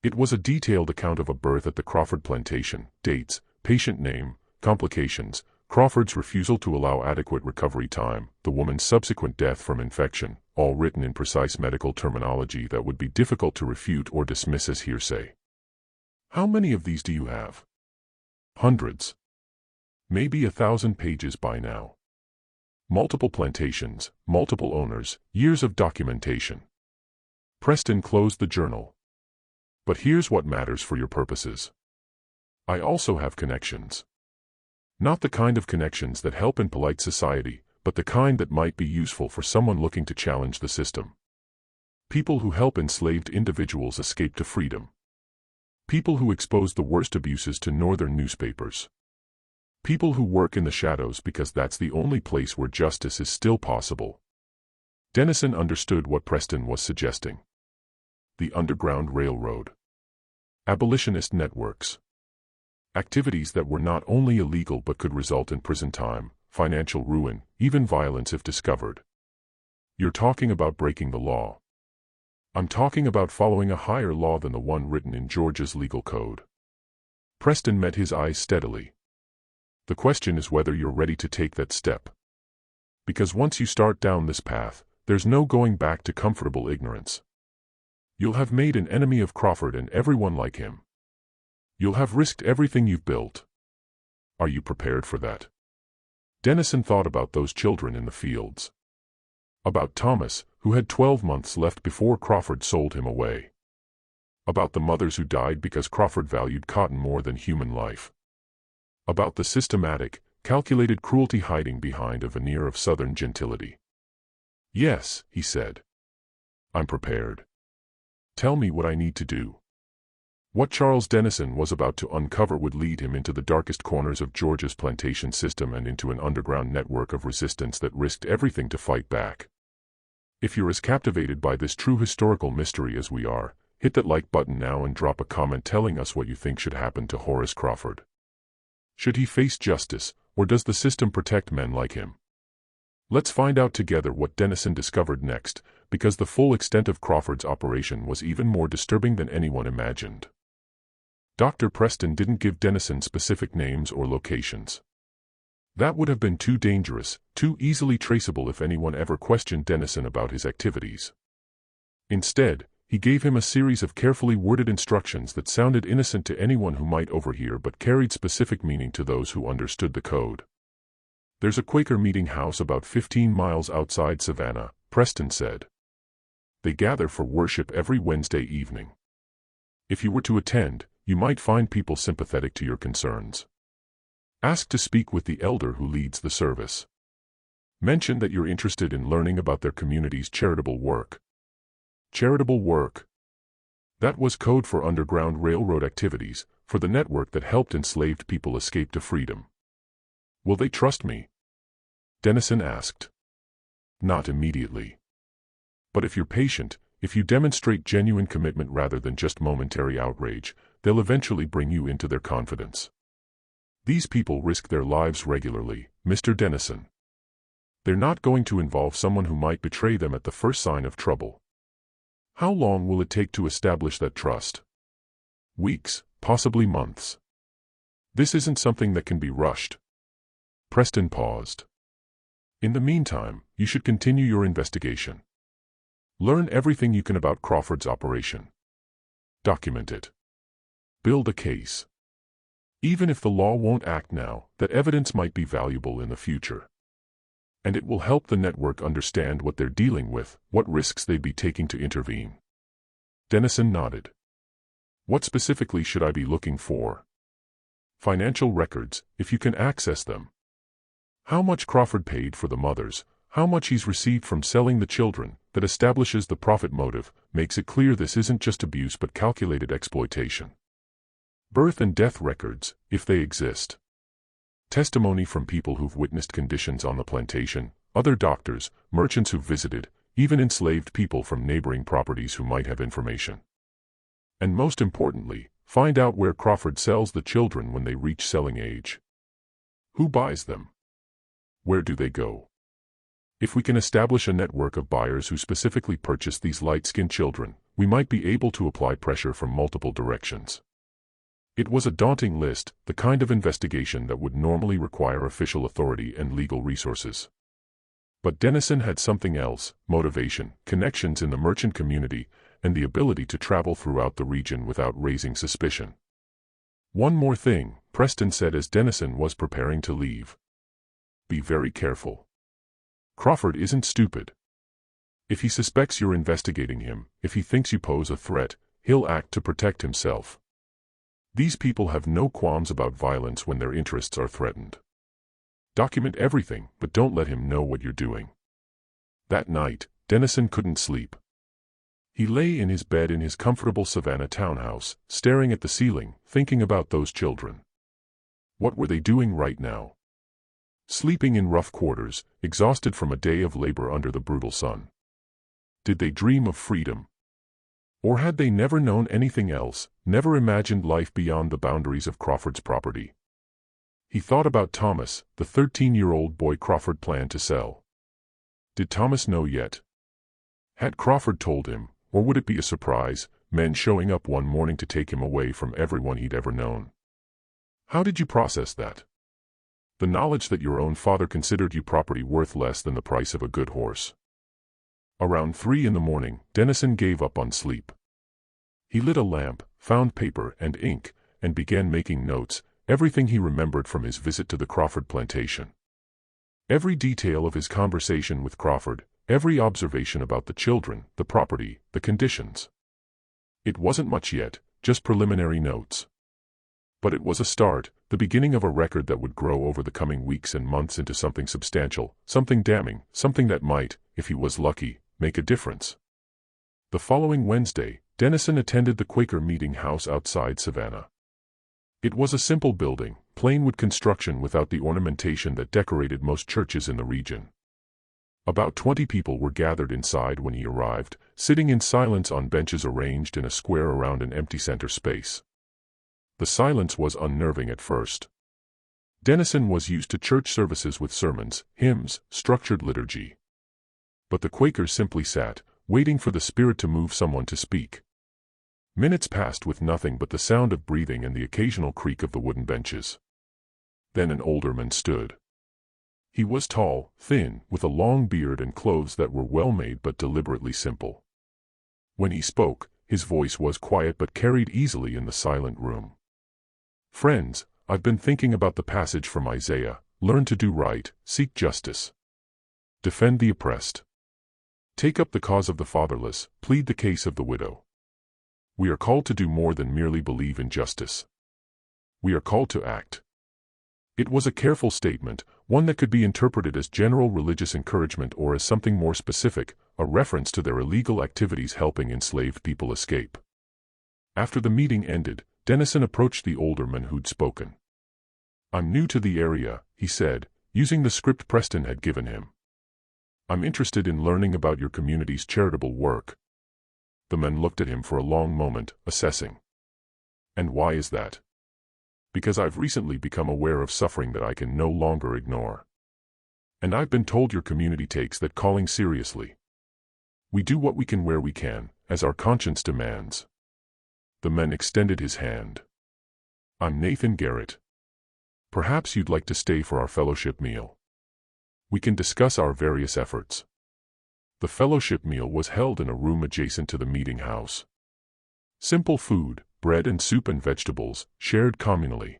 It was a detailed account of a birth at the Crawford plantation, dates, patient name, complications, Crawford's refusal to allow adequate recovery time, the woman's subsequent death from infection, all written in precise medical terminology that would be difficult to refute or dismiss as hearsay. How many of these do you have? Hundreds. Maybe 1,000 pages by now. Multiple plantations, multiple owners, years of documentation. Preston closed the journal. But here's what matters for your purposes. I also have connections. Not the kind of connections that help in polite society, but the kind that might be useful for someone looking to challenge the system. People who help enslaved individuals escape to freedom. People who expose the worst abuses to northern newspapers. People who work in the shadows because that's the only place where justice is still possible. Dennison understood what Preston was suggesting. The Underground Railroad. Abolitionist networks. Activities that were not only illegal but could result in prison time, financial ruin, even violence if discovered. You're talking about breaking the law. I'm talking about following a higher law than the one written in Georgia's legal code. Preston met his eyes steadily. The question is whether you're ready to take that step. Because once you start down this path, there's no going back to comfortable ignorance. You'll have made an enemy of Crawford and everyone like him. You'll have risked everything you've built. Are you prepared for that? Dennison thought about those children in the fields. About Thomas, who had 12 months left before Crawford sold him away. About the mothers who died because Crawford valued cotton more than human life. About the systematic, calculated cruelty hiding behind a veneer of Southern gentility. Yes, he said. I'm prepared. Tell me what I need to do. What Charles Dennison was about to uncover would lead him into the darkest corners of Georgia's plantation system and into an underground network of resistance that risked everything to fight back. If you're as captivated by this true historical mystery as we are, hit that like button now and drop a comment telling us what you think should happen to Horace Crawford. Should he face justice, or does the system protect men like him? Let's find out together what Dennison discovered next, because the full extent of Crawford's operation was even more disturbing than anyone imagined. Dr. Preston didn't give Dennison specific names or locations. That would have been too dangerous, too easily traceable if anyone ever questioned Dennison about his activities. Instead, he gave him a series of carefully worded instructions that sounded innocent to anyone who might overhear but carried specific meaning to those who understood the code. There's a Quaker meeting house about 15 miles outside Savannah, Preston said. They gather for worship every Wednesday evening. If you were to attend, you might find people sympathetic to your concerns. Ask to speak with the elder who leads the service. Mention that you're interested in learning about their community's charitable work. Charitable work. That was code for Underground Railroad activities, for the network that helped enslaved people escape to freedom. Will they trust me? Dennison asked. Not immediately. But if you're patient, if you demonstrate genuine commitment rather than just momentary outrage, they'll eventually bring you into their confidence. These people risk their lives regularly, Mr. Dennison. They're not going to involve someone who might betray them at the first sign of trouble. How long will it take to establish that trust? Weeks, possibly months. This isn't something that can be rushed. Preston paused. In the meantime, you should continue your investigation. Learn everything you can about Crawford's operation. Document it. Build a case. Even if the law won't act now, that evidence might be valuable in the future. And it will help the network understand what they're dealing with, what risks they'd be taking to intervene. Dennison nodded. What specifically should I be looking for? Financial records, if you can access them. How much Crawford paid for the mothers, how much he's received from selling the children, that establishes the profit motive, makes it clear this isn't just abuse but calculated exploitation. Birth and death records, if they exist. Testimony from people who've witnessed conditions on the plantation, other doctors, merchants who've visited, even enslaved people from neighboring properties who might have information. And most importantly, find out where Crawford sells the children when they reach selling age. Who buys them? Where do they go? If we can establish a network of buyers who specifically purchase these light-skinned children, we might be able to apply pressure from multiple directions. It was a daunting list, the kind of investigation that would normally require official authority and legal resources. But Dennison had something else: motivation, connections in the merchant community, and the ability to travel throughout the region without raising suspicion. One more thing, Preston said as Dennison was preparing to leave. Be very careful. Crawford isn't stupid. If he suspects you're investigating him, if he thinks you pose a threat, he'll act to protect himself. These people have no qualms about violence when their interests are threatened. Document everything, but don't let him know what you're doing. That night, Dennison couldn't sleep. He lay in his bed in his comfortable Savannah townhouse, staring at the ceiling, thinking about those children. What were they doing right now? Sleeping in rough quarters, exhausted from a day of labor under the brutal sun. Did they dream of freedom? Or had they never known anything else, never imagined life beyond the boundaries of Crawford's property? He thought about Thomas, the 13-year-old boy Crawford planned to sell. Did Thomas know yet? Had Crawford told him, or would it be a surprise, men showing up one morning to take him away from everyone he'd ever known? How did you process that? The knowledge that your own father considered you property worth less than the price of a good horse. Around 3 in the morning, Dennison gave up on sleep. He lit a lamp, found paper and ink, and began making notes, everything he remembered from his visit to the Crawford plantation. Every detail of his conversation with Crawford, every observation about the children, the property, the conditions. It wasn't much yet, just preliminary notes. But it was a start, the beginning of a record that would grow over the coming weeks and months into something substantial, something damning, something that might, if he was lucky, make a difference. The following Wednesday, Dennison attended the Quaker meeting house outside Savannah. It was a simple building, plain wood construction without the ornamentation that decorated most churches in the region. About 20 people were gathered inside when he arrived, sitting in silence on benches arranged in a square around an empty center space. The silence was unnerving at first. Dennison was used to church services with sermons, hymns, structured liturgy. But the Quakers simply sat, waiting for the Spirit to move someone to speak. Minutes passed with nothing but the sound of breathing and the occasional creak of the wooden benches. Then an older man stood. He was tall, thin, with a long beard and clothes that were well-made but deliberately simple. When he spoke, his voice was quiet but carried easily in the silent room. "Friends, I've been thinking about the passage from Isaiah, learn to do right, seek justice. Defend the oppressed. Take up the cause of the fatherless, plead the case of the widow. We are called to do more than merely believe in justice. We are called to act." It was a careful statement, one that could be interpreted as general religious encouragement or as something more specific, a reference to their illegal activities helping enslaved people escape. After the meeting ended, Dennison approached the older man who'd spoken. "I'm new to the area," he said, using the script Preston had given him. "I'm interested in learning about your community's charitable work." The man looked at him for a long moment, assessing. "And why is that?" "Because I've recently become aware of suffering that I can no longer ignore. And I've been told your community takes that calling seriously. We do what we can where we can, as our conscience demands." The man extended his hand. "I'm Nathan Garrett. Perhaps you'd like to stay for our fellowship meal. We can discuss our various efforts." The fellowship meal was held in a room adjacent to the meeting house. Simple food, bread and soup and vegetables, shared communally.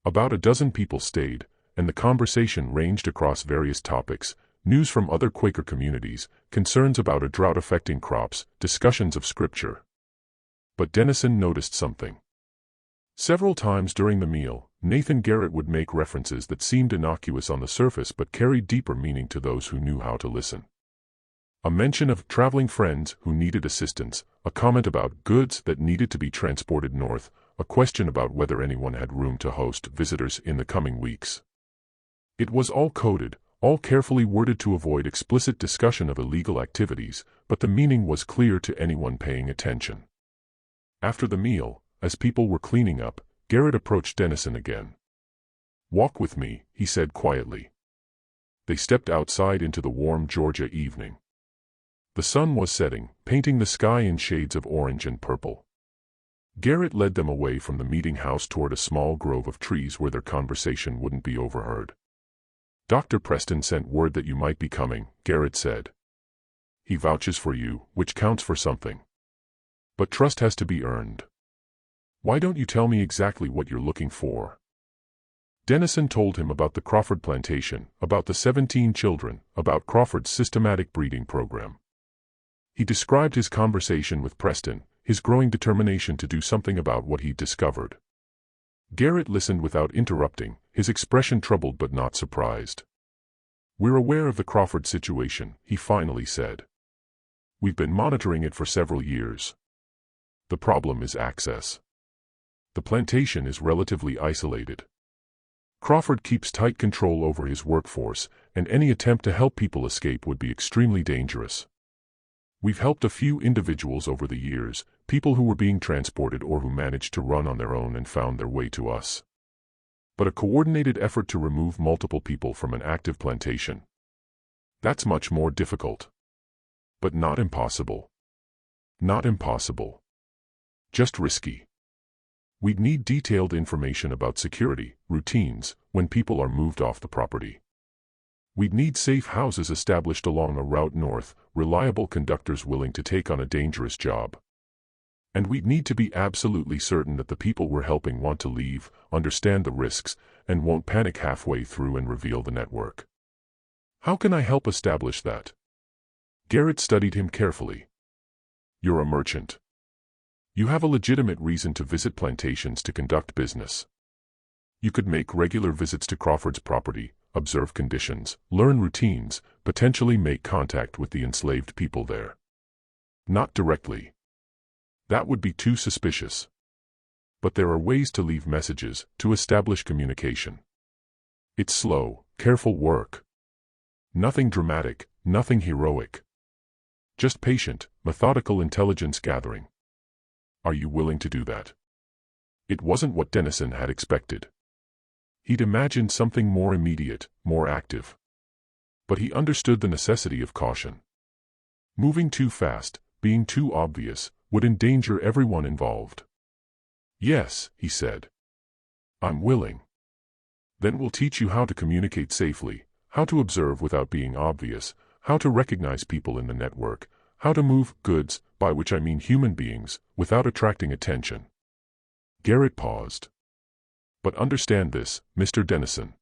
About a dozen people stayed, and the conversation ranged across various topics: news from other Quaker communities, concerns about a drought affecting crops, discussions of scripture. But Dennison noticed something. Several times during the meal, Nathan Garrett would make references that seemed innocuous on the surface but carried deeper meaning to those who knew how to listen. A mention of traveling friends who needed assistance, a comment about goods that needed to be transported north, a question about whether anyone had room to host visitors in the coming weeks. It was all coded, all carefully worded to avoid explicit discussion of illegal activities, but the meaning was clear to anyone paying attention. After the meal, as people were cleaning up, Garrett approached Dennison again. "Walk with me," he said quietly. They stepped outside into the warm Georgia evening. The sun was setting, painting the sky in shades of orange and purple. Garrett led them away from the meeting house toward a small grove of trees where their conversation wouldn't be overheard. "Dr. Preston sent word that you might be coming," Garrett said. "He vouches for you, which counts for something. But trust has to be earned. Why don't you tell me exactly what you're looking for?" Dennison told him about the Crawford plantation, about the 17 children, about Crawford's systematic breeding program. He described his conversation with Preston, his growing determination to do something about what he'd discovered. Garrett listened without interrupting, his expression troubled but not surprised. "We're aware of the Crawford situation," he finally said. "We've been monitoring it for several years. The problem is access. The plantation is relatively isolated. Crawford keeps tight control over his workforce, and any attempt to help people escape would be extremely dangerous. We've helped a few individuals over the years, people who were being transported or who managed to run on their own and found their way to us. But a coordinated effort to remove multiple people from an active plantation, that's much more difficult. But not impossible. Not impossible. Just risky. We'd need detailed information about security, routines, when people are moved off the property. We'd need safe houses established along a route north, reliable conductors willing to take on a dangerous job. And we'd need to be absolutely certain that the people we're helping want to leave, understand the risks, and won't panic halfway through and reveal the network. How can I help establish that? Garrett studied him carefully. You're a merchant. You have a legitimate reason to visit plantations to conduct business. You could make regular visits to Crawford's property, observe conditions, learn routines, potentially make contact with the enslaved people there. Not directly. That would be too suspicious. But there are ways to leave messages, to establish communication. It's slow, careful work. Nothing dramatic, nothing heroic. Just patient, methodical intelligence gathering. Are you willing to do that? It wasn't what Dennison had expected. He'd imagined something more immediate, more active. But he understood the necessity of caution. Moving too fast, being too obvious, would endanger everyone involved. Yes, he said. I'm willing. Then we'll teach you how to communicate safely, how to observe without being obvious, how to recognize people in the network, how to move goods, by which I mean human beings, without attracting attention. Garrett paused. But understand this, Mr. Dennison.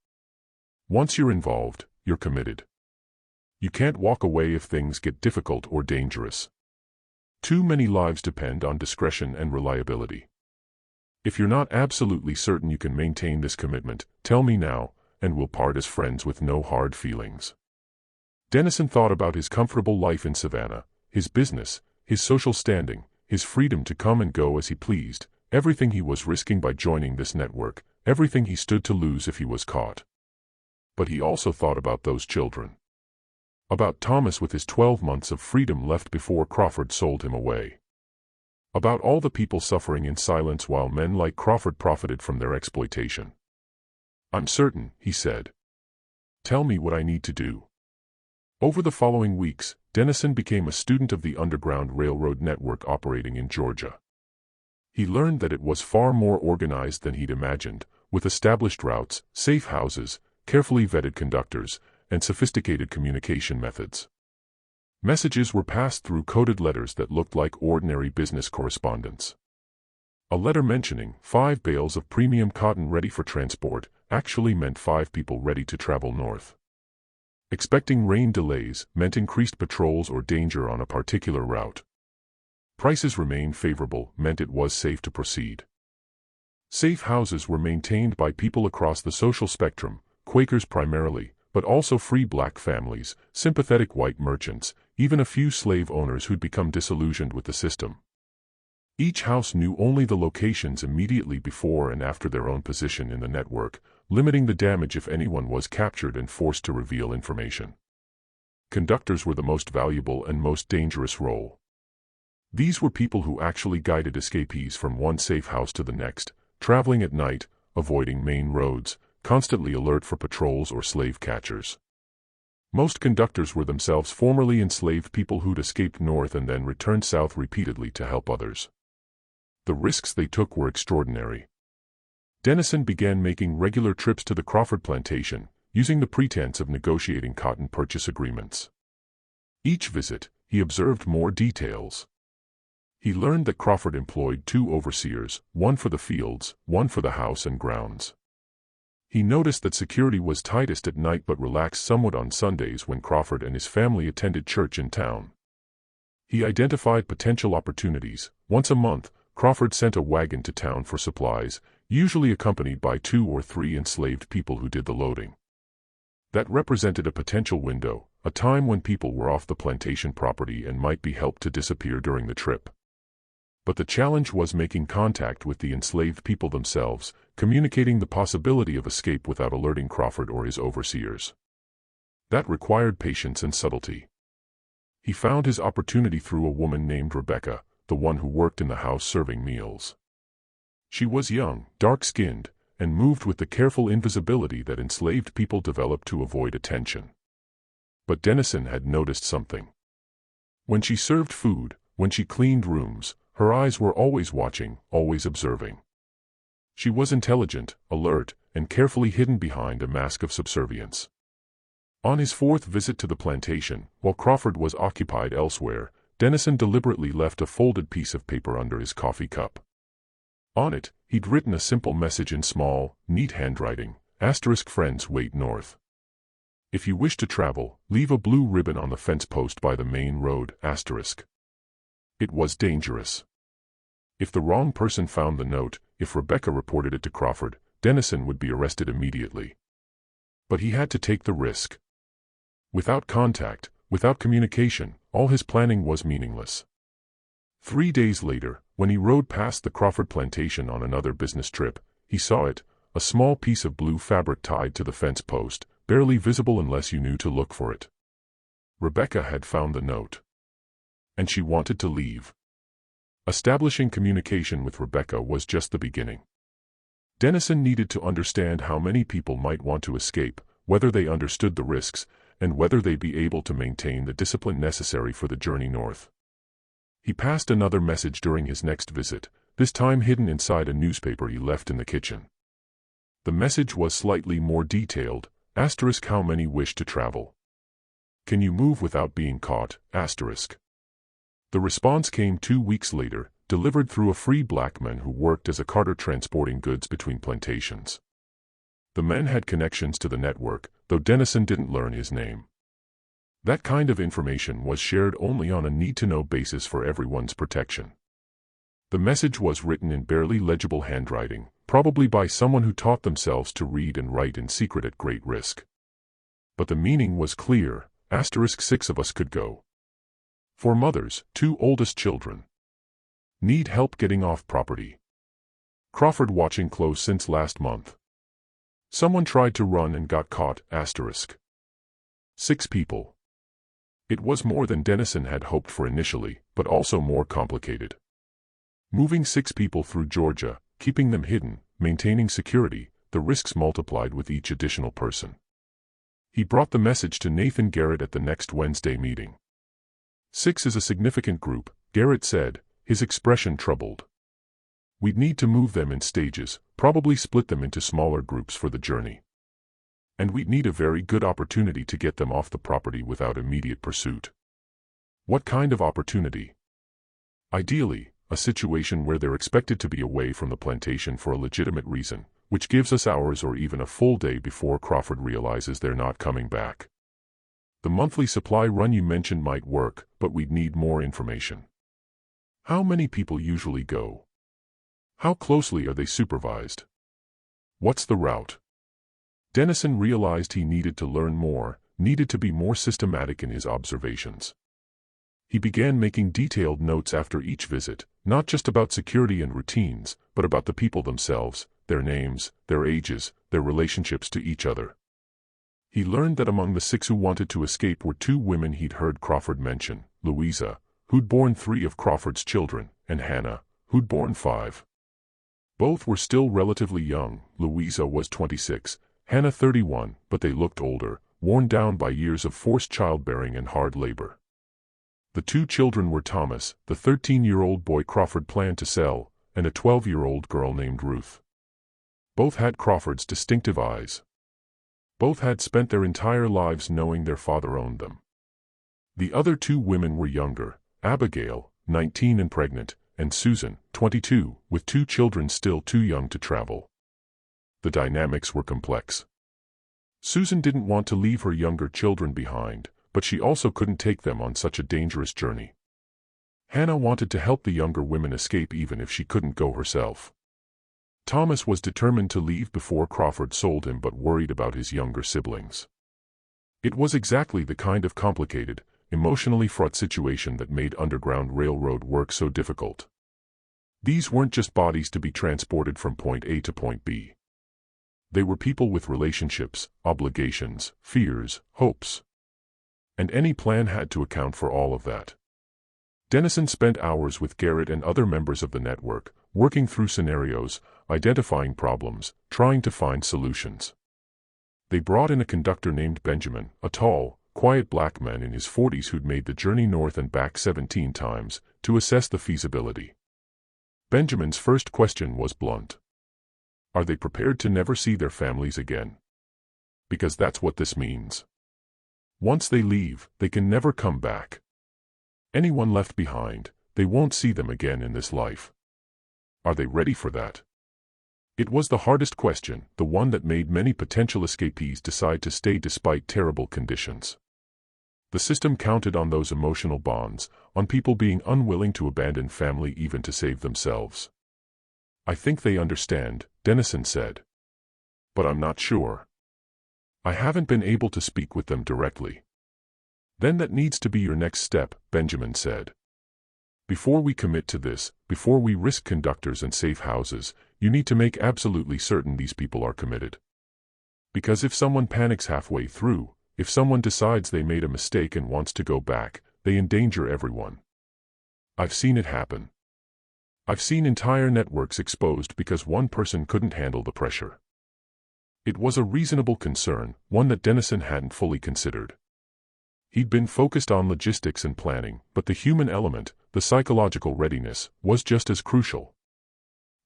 Once you're involved, you're committed. You can't walk away if things get difficult or dangerous. Too many lives depend on discretion and reliability. If you're not absolutely certain you can maintain this commitment, tell me now, and we'll part as friends with no hard feelings. Dennison thought about his comfortable life in Savannah, his business, his social standing, his freedom to come and go as he pleased, everything he was risking by joining this network, everything he stood to lose if he was caught. But he also thought about those children. About Thomas with his 12 months of freedom left before Crawford sold him away. About all the people suffering in silence while men like Crawford profited from their exploitation. I'm certain, he said. Tell me what I need to do. Over the following weeks, Dennison became a student of the Underground Railroad network operating in Georgia. He learned that it was far more organized than he'd imagined, with established routes, safe houses, carefully vetted conductors, and sophisticated communication methods. Messages were passed through coded letters that looked like ordinary business correspondence. A letter mentioning 5 bales of premium cotton ready for transport actually meant 5 people ready to travel north. Expecting rain delays meant increased patrols or danger on a particular route. Prices remained favorable meant it was safe to proceed. Safe houses were maintained by people across the social spectrum, Quakers primarily, but also free black families, sympathetic white merchants, even a few slave owners who'd become disillusioned with the system. Each house knew only the locations immediately before and after their own position in the network, limiting the damage if anyone was captured and forced to reveal information. Conductors were the most valuable and most dangerous role. These were people who actually guided escapees from one safe house to the next, traveling at night, avoiding main roads, constantly alert for patrols or slave catchers. Most conductors were themselves formerly enslaved people who'd escaped north and then returned south repeatedly to help others. The risks they took were extraordinary. Dennison began making regular trips to the Crawford plantation, using the pretense of negotiating cotton purchase agreements. Each visit, he observed more details. He learned that Crawford employed 2 overseers, one for the fields, one for the house and grounds. He noticed that security was tightest at night but relaxed somewhat on Sundays when Crawford and his family attended church in town. He identified potential opportunities. Once a month, Crawford sent a wagon to town for supplies, usually accompanied by 2 or 3 enslaved people who did the loading. That represented a potential window, a time when people were off the plantation property and might be helped to disappear during the trip. But the challenge was making contact with the enslaved people themselves, communicating the possibility of escape without alerting Crawford or his overseers. That required patience and subtlety. He found his opportunity through a woman named Rebecca, the one who worked in the house serving meals. She was young, dark-skinned, and moved with the careful invisibility that enslaved people developed to avoid attention. But Dennison had noticed something. When she served food, when she cleaned rooms, her eyes were always watching, always observing. She was intelligent, alert, and carefully hidden behind a mask of subservience. On his 4th visit to the plantation, while Crawford was occupied elsewhere, Dennison deliberately left a folded piece of paper under his coffee cup. On it, he'd written a simple message in small, neat handwriting: "Friends wait north. If you wish to travel, leave a blue ribbon on the fence post by the main road." It was dangerous. If the wrong person found the note, if Rebecca reported it to Crawford, Dennison would be arrested immediately. But he had to take the risk. Without contact, without communication, all his planning was meaningless. 3 days later, when he rode past the Crawford plantation on another business trip, he saw it, a small piece of blue fabric tied to the fence post, barely visible unless you knew to look for it. Rebecca had found the note. And she wanted to leave. Establishing communication with Rebecca was just the beginning. Dennison needed to understand how many people might want to escape, whether they understood the risks, and whether they'd be able to maintain the discipline necessary for the journey north. He passed another message during his next visit, this time hidden inside a newspaper he left in the kitchen. The message was slightly more detailed: "How many wish to travel? Can you move without being caught? The response came 2 weeks later, delivered through a free black man who worked as a carter transporting goods between plantations. The man had connections to the network, though Dennison didn't learn his name. That kind of information was shared only on a need-to-know basis for everyone's protection. The message was written in barely legible handwriting, probably by someone who taught themselves to read and write in secret at great risk. But the meaning was clear: 6 of us could go. 4 mothers, 2 oldest children. Need help getting off property. Crawford watching close since last month. Someone tried to run and got caught. 6 people. It was more than Dennison had hoped for initially, but also more complicated. Moving 6 people through Georgia, keeping them hidden, maintaining security, the risks multiplied with each additional person. He brought the message to Nathan Garrett at the next Wednesday meeting. 6 is a significant group, Garrett said, his expression troubled. We'd need to move them in stages, probably split them into smaller groups for the journey. And we'd need a very good opportunity to get them off the property without immediate pursuit. What kind of opportunity? Ideally, a situation where they're expected to be away from the plantation for a legitimate reason, which gives us hours or even a full day before Crawford realizes they're not coming back. The monthly supply run you mentioned might work, but we'd need more information. How many people usually go? How closely are they supervised? What's the route? Dennison realized he needed to learn more, needed to be more systematic in his observations. He began making detailed notes after each visit, not just about security and routines, but about the people themselves, their names, their ages, their relationships to each other. He learned that among the 6 who wanted to escape were 2 women he'd heard Crawford mention: Louisa, who'd borne 3 of Crawford's children, and Hannah, who'd borne 5. Both were still relatively young. Louisa was 26, Hannah 31, but they looked older, worn down by years of forced childbearing and hard labor. The 2 children were Thomas, the 13-year-old boy Crawford planned to sell, and a 12-year-old girl named Ruth. Both had Crawford's distinctive eyes. Both had spent their entire lives knowing their father owned them. The other 2 women were younger: Abigail, 19 and pregnant, and Susan, 22, with 2 children still too young to travel. The dynamics were complex. Susan didn't want to leave her younger children behind, but she also couldn't take them on such a dangerous journey. Hannah wanted to help the younger women escape even if she couldn't go herself. Thomas was determined to leave before Crawford sold him, but worried about his younger siblings. It was exactly the kind of complicated, emotionally fraught situation that made Underground Railroad work so difficult. These weren't just bodies to be transported from point A to point B. They were people with relationships, obligations, fears, hopes. And any plan had to account for all of that. Dennison spent hours with Garrett and other members of the network, working through scenarios, identifying problems, trying to find solutions. They brought in a conductor named Benjamin, a tall, quiet black man in his 40s who'd made the journey north and back 17 times, to assess the feasibility. Benjamin's first question was blunt. Are they prepared to never see their families again? Because that's what this means. Once they leave, they can never come back. Anyone left behind, they won't see them again in this life. Are they ready for that? It was the hardest question, the one that made many potential escapees decide to stay despite terrible conditions. The system counted on those emotional bonds, on people being unwilling to abandon family even to save themselves. I think they understand, Dennison said. But I'm not sure. I haven't been able to speak with them directly. Then that needs to be your next step, Benjamin said. Before we commit to this, before we risk conductors and safe houses, you need to make absolutely certain these people are committed. Because if someone panics halfway through, if someone decides they made a mistake and wants to go back, they endanger everyone. I've seen it happen. I've seen entire networks exposed because one person couldn't handle the pressure. It was a reasonable concern, one that Dennison hadn't fully considered. He'd been focused on logistics and planning, but the human element, the psychological readiness, was just as crucial.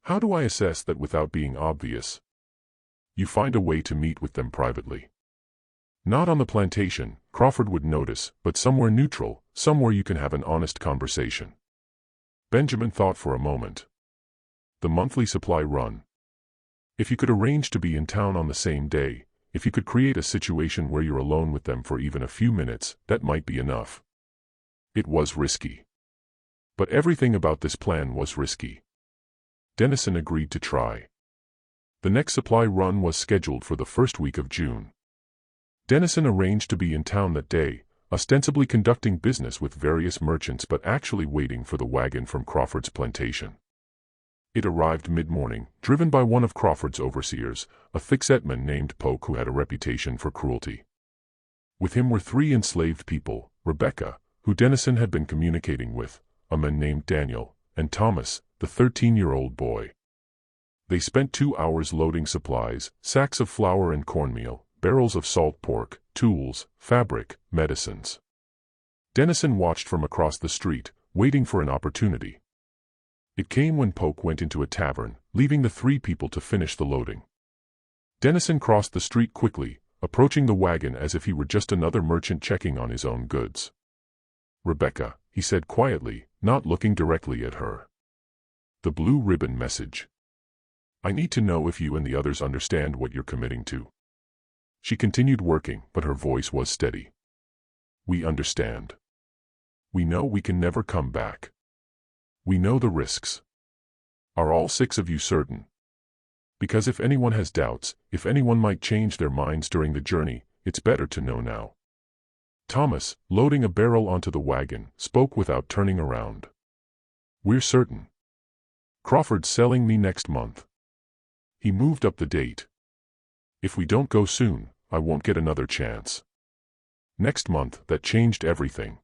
How do I assess that without being obvious? You find a way to meet with them privately. Not on the plantation, Crawford would notice, but somewhere neutral, somewhere you can have an honest conversation. Benjamin thought for a moment. The monthly supply run. If you could arrange to be in town on the same day, if you could create a situation where you're alone with them for even a few minutes, that might be enough. It was risky. But everything about this plan was risky. Dennison agreed to try. The next supply run was scheduled for the first week of June. Dennison arranged to be in town that day, ostensibly conducting business with various merchants but actually waiting for the wagon from Crawford's plantation. It arrived mid-morning, driven by one of Crawford's overseers, a thick-set man named Polk who had a reputation for cruelty. With him were 3 enslaved people, Rebecca, who Dennison had been communicating with, a man named Daniel, and Thomas, the 13-year-old boy. They spent 2 hours loading supplies, sacks of flour and cornmeal, barrels of salt pork, tools, fabric, medicines. Dennison watched from across the street, waiting for an opportunity. It came when Polk went into a tavern, leaving the 3 people to finish the loading. Dennison crossed the street quickly, approaching the wagon as if he were just another merchant checking on his own goods. "Rebecca," he said quietly, not looking directly at her. "The blue ribbon message. I need to know if you and the others understand what you're committing to." She continued working, but her voice was steady. "We understand. We know we can never come back. We know the risks. Are all 6 of you certain? Because if anyone has doubts, if anyone might change their minds during the journey, it's better to know now." Thomas, loading a barrel onto the wagon, spoke without turning around. "We're certain. Crawford's selling me next month." He moved up the date. "If we don't go soon, I won't get another chance." Next month, that changed everything.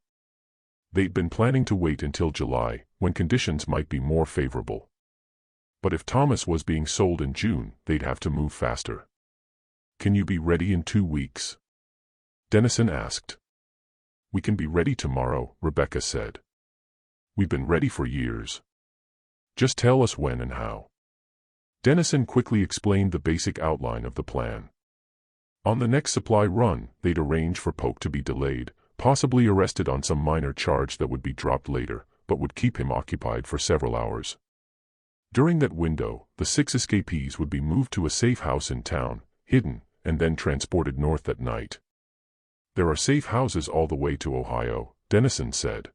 They'd been planning to wait until July, when conditions might be more favorable. But if Thomas was being sold in June, they'd have to move faster. "Can you be ready in 2 weeks?" Dennison asked. "We can be ready tomorrow," Rebecca said. "We've been ready for years. Just tell us when and how." Dennison quickly explained the basic outline of the plan. On the next supply run, they'd arrange for Polk to be delayed, possibly arrested on some minor charge that would be dropped later, but would keep him occupied for several hours. During that window, the 6 escapees would be moved to a safe house in town, hidden, and then transported north that night. "There are safe houses all the way to Ohio," Dennison said.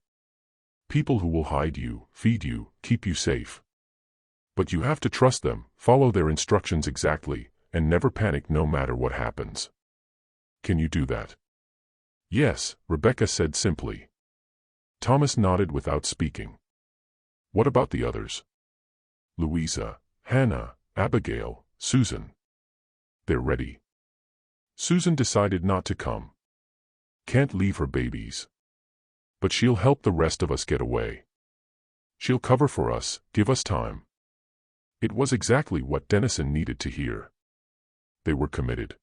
"People who will hide you, feed you, keep you safe. But you have to trust them, follow their instructions exactly, and never panic no matter what happens. Can you do that?" "Yes," Rebecca said simply. Thomas nodded without speaking. "What about the others? Louisa, Hannah, Abigail, Susan." "They're ready." "Susan decided not to come. Can't leave her babies. But she'll help the rest of us get away. She'll cover for us, give us time." It was exactly what Dennison needed to hear. They were committed.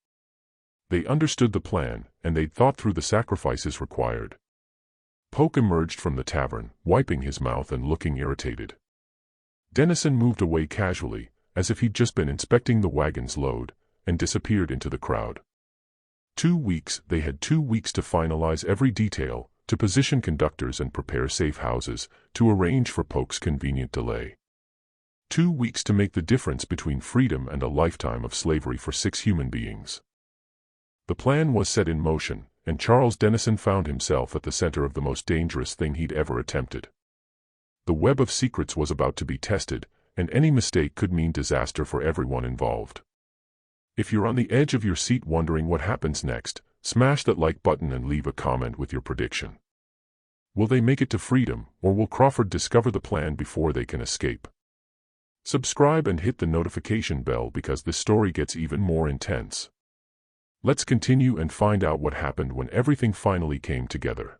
They understood the plan, and they'd thought through the sacrifices required. Polk emerged from the tavern, wiping his mouth and looking irritated. Dennison moved away casually, as if he'd just been inspecting the wagon's load, and disappeared into the crowd. 2 weeks, they had 2 weeks to finalize every detail, to position conductors and prepare safe houses, to arrange for Polk's convenient delay. 2 weeks to make the difference between freedom and a lifetime of slavery for 6 human beings. The plan was set in motion, and Charles Dennison found himself at the center of the most dangerous thing he'd ever attempted. The web of secrets was about to be tested, and any mistake could mean disaster for everyone involved. If you're on the edge of your seat wondering what happens next, smash that like button and leave a comment with your prediction. Will they make it to freedom, or will Crawford discover the plan before they can escape? Subscribe and hit the notification bell because this story gets even more intense. Let's continue and find out what happened when everything finally came together.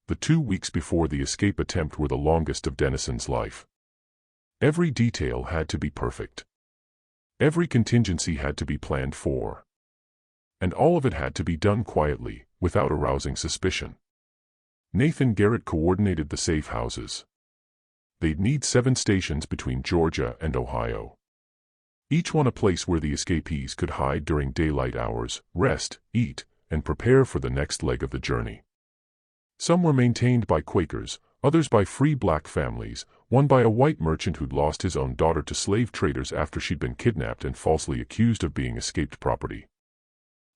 The 2 weeks before the escape attempt were the longest of Dennison's life. Every detail had to be perfect. Every contingency had to be planned for. And all of it had to be done quietly, without arousing suspicion. Nathan Garrett coordinated the safe houses. They'd need 7 stations between Georgia and Ohio. Each one a place where the escapees could hide during daylight hours, rest, eat, and prepare for the next leg of the journey. Some were maintained by Quakers, others by free black families, one by a white merchant who'd lost his own daughter to slave traders after she'd been kidnapped and falsely accused of being escaped property.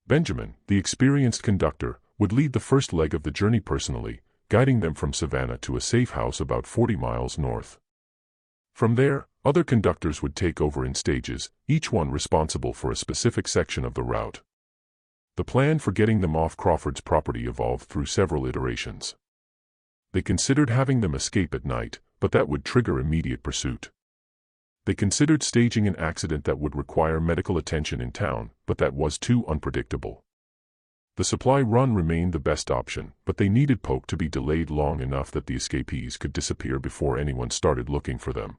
Benjamin, the experienced conductor, would lead the first leg of the journey personally, guiding them from Savannah to a safe house about 40 miles north. From there, other conductors would take over in stages, each one responsible for a specific section of the route. The plan for getting them off Crawford's property evolved through several iterations. They considered having them escape at night, but that would trigger immediate pursuit. They considered staging an accident that would require medical attention in town, but that was too unpredictable. The supply run remained the best option, but they needed Polk to be delayed long enough that the escapees could disappear before anyone started looking for them.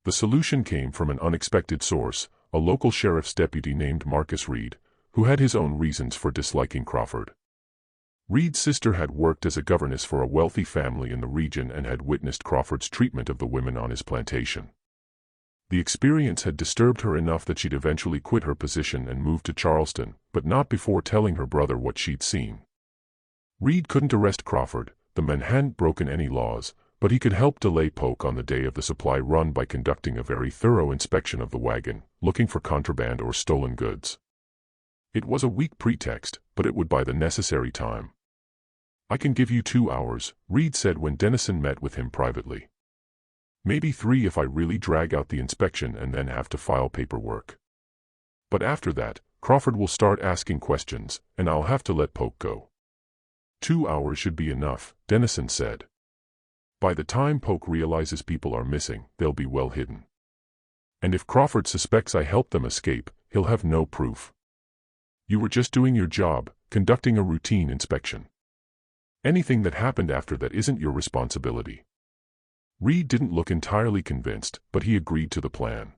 The solution came from an unexpected source, a local sheriff's deputy named Marcus Reed, who had his own reasons for disliking Crawford. Reed's sister had worked as a governess for a wealthy family in the region and had witnessed Crawford's treatment of the women on his plantation. The experience had disturbed her enough that she'd eventually quit her position and moved to Charleston, but not before telling her brother what she'd seen. Reed couldn't arrest Crawford, the men hadn't broken any laws, but he could help delay Polk on the day of the supply run by conducting a very thorough inspection of the wagon, looking for contraband or stolen goods. It was a weak pretext, but it would buy the necessary time. "I can give you 2 hours," Reed said when Dennison met with him privately. "Maybe 3 if I really drag out the inspection and then have to file paperwork. But after that, Crawford will start asking questions, and I'll have to let Polk go." 2 hours should be enough, Dennison said. "By the time Polk realizes people are missing, they'll be well hidden. And if Crawford suspects I helped them escape, he'll have no proof. You were just doing your job, conducting a routine inspection. Anything that happened after that isn't your responsibility." Reed didn't look entirely convinced, but he agreed to the plan.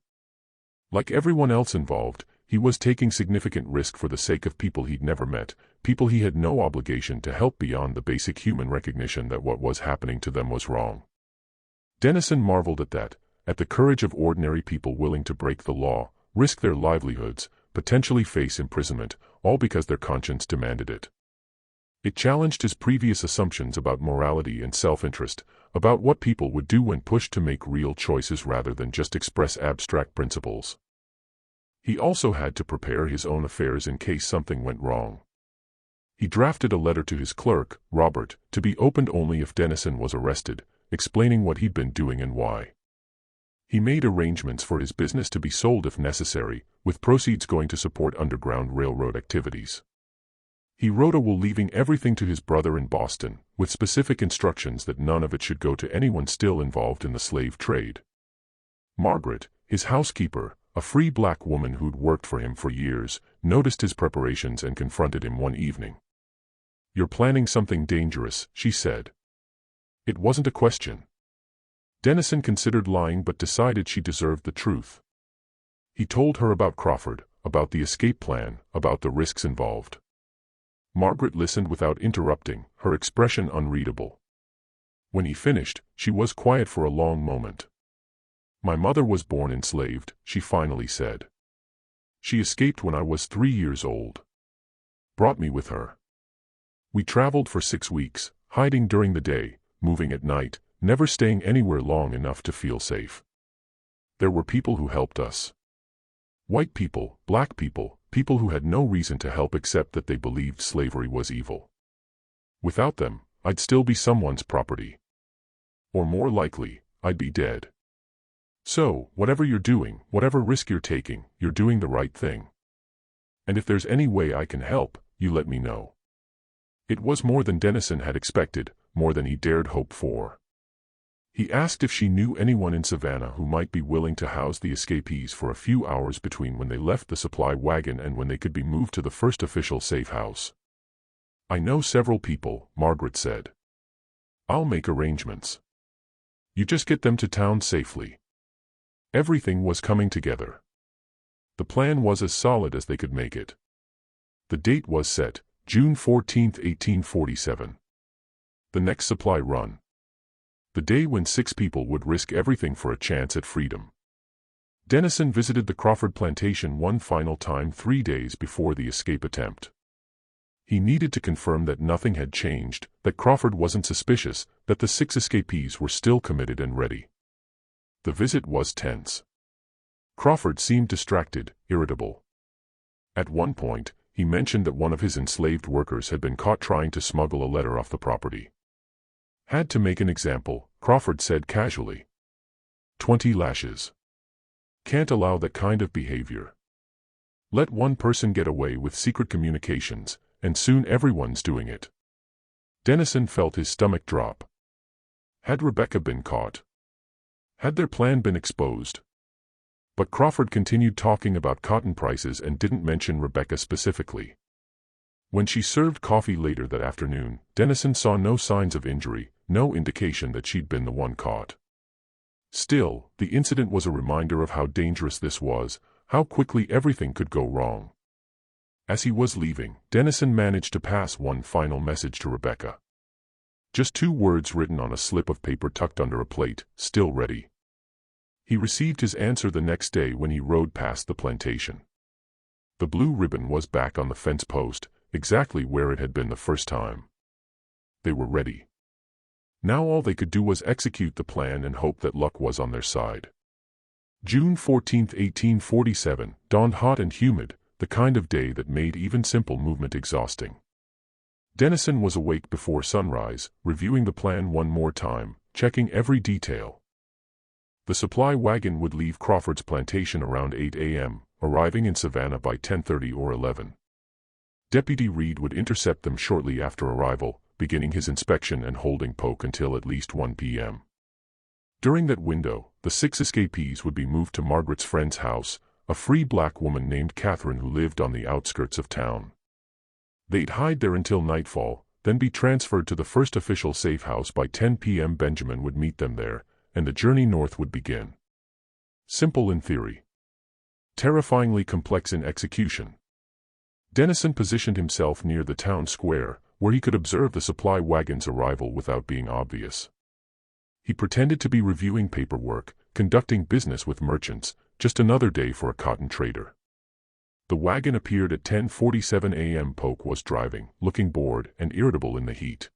Like everyone else involved, he was taking significant risk for the sake of people he'd never met, people he had no obligation to help beyond the basic human recognition that what was happening to them was wrong. Dennison marveled at that, at the courage of ordinary people willing to break the law, risk their livelihoods, potentially face imprisonment, all because their conscience demanded it. It challenged his previous assumptions about morality and self-interest, about what people would do when pushed to make real choices rather than just express abstract principles. He also had to prepare his own affairs in case something went wrong. He drafted a letter to his clerk, Robert, to be opened only if Dennison was arrested, explaining what he'd been doing and why. He made arrangements for his business to be sold if necessary, with proceeds going to support Underground Railroad activities. He wrote a will leaving everything to his brother in Boston, with specific instructions that none of it should go to anyone still involved in the slave trade. Margaret, his housekeeper, a free black woman who'd worked for him for years, noticed his preparations and confronted him one evening. "You're planning something dangerous," she said. It wasn't a question. Dennison considered lying but decided she deserved the truth. He told her about Crawford, about the escape plan, about the risks involved. Margaret listened without interrupting, her expression unreadable. When he finished, she was quiet for a long moment. "My mother was born enslaved," she finally said. "She escaped when I was 3 years old. Brought me with her. We traveled for 6 weeks, hiding during the day, moving at night, never staying anywhere long enough to feel safe. There were people who helped us. White people, black people, people who had no reason to help except that they believed slavery was evil. Without them, I'd still be someone's property. Or more likely, I'd be dead. So, whatever you're doing, whatever risk you're taking, you're doing the right thing. And if there's any way I can help, you let me know. It was more than Dennison had expected, more than he dared hope for. He asked if she knew anyone in Savannah who might be willing to house the escapees for a few hours between when they left the supply wagon and when they could be moved to the first official safe house. I know several people, Margaret said. I'll make arrangements. You just get them to town safely. Everything was coming together. The plan was as solid as they could make it. The date was set, June 14, 1847. The next supply run. The day when 6 people would risk everything for a chance at freedom. Dennison visited the Crawford plantation one final time 3 days before the escape attempt. He needed to confirm that nothing had changed, that Crawford wasn't suspicious, that the 6 escapees were still committed and ready. The visit was tense. Crawford seemed distracted, irritable. At one point, he mentioned that one of his enslaved workers had been caught trying to smuggle a letter off the property. Had to make an example, Crawford said casually. 20 lashes. Can't allow that kind of behavior. Let one person get away with secret communications, and soon everyone's doing it. Dennison felt his stomach drop. Had Rebecca been caught? Had their plan been exposed? But Crawford continued talking about cotton prices and didn't mention Rebecca specifically. When she served coffee later that afternoon, Dennison saw no signs of injury, no indication that she'd been the one caught. Still, the incident was a reminder of how dangerous this was, how quickly everything could go wrong. As he was leaving, Dennison managed to pass one final message to Rebecca. Just 2 words written on a slip of paper tucked under a plate, still ready. He received his answer the next day when he rode past the plantation. The blue ribbon was back on the fence post, exactly where it had been the first time. They were ready. Now all they could do was execute the plan and hope that luck was on their side. June 14, 1847, dawned hot and humid, the kind of day that made even simple movement exhausting. Dennison was awake before sunrise, reviewing the plan one more time, checking every detail. The supply wagon would leave Crawford's plantation around 8 a.m., arriving in Savannah by 10:30 or 11. Deputy Reed would intercept them shortly after arrival, beginning his inspection and holding Polk until at least 1 p.m. During that window, the 6 escapees would be moved to Margaret's friend's house, a free black woman named Catherine who lived on the outskirts of town. They'd hide there until nightfall, then be transferred to the first official safe house by 10 p.m. Benjamin would meet them there, and the journey north would begin. Simple in theory. Terrifyingly complex in execution. Dennison positioned himself near the town square, where he could observe the supply wagon's arrival without being obvious. He pretended to be reviewing paperwork, conducting business with merchants, just another day for a cotton trader. The wagon appeared at 10:47 a.m. Polk was driving, looking bored and irritable in the heat.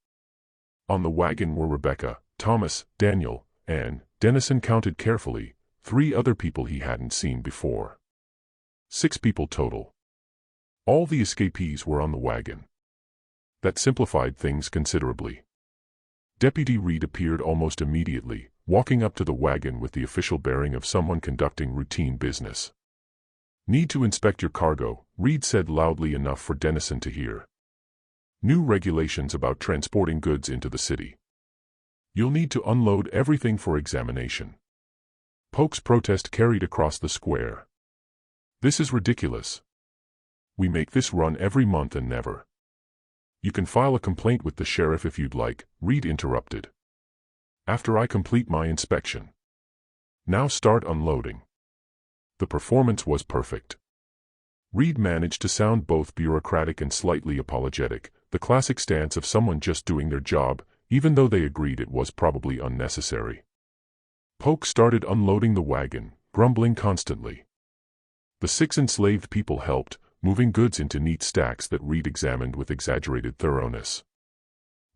On the wagon were Rebecca, Thomas, Daniel, and, Dennison counted carefully, 3 other people he hadn't seen before. 6 people total. All the escapees were on the wagon. That simplified things considerably. Deputy Reed appeared almost immediately, walking up to the wagon with the official bearing of someone conducting routine business. Need to inspect your cargo, Reed said loudly enough for Dennison to hear. New regulations about transporting goods into the city. You'll need to unload everything for examination. Polk's protest carried across the square. This is ridiculous. We make this run every month and never. You can file a complaint with the sheriff if you'd like, Reed interrupted. After I complete my inspection. Now start unloading. The performance was perfect. Reed managed to sound both bureaucratic and slightly apologetic, the classic stance of someone just doing their job, even though they agreed it was probably unnecessary. Polk started unloading the wagon, grumbling constantly. The 6 enslaved people helped, moving goods into neat stacks that Reed examined with exaggerated thoroughness.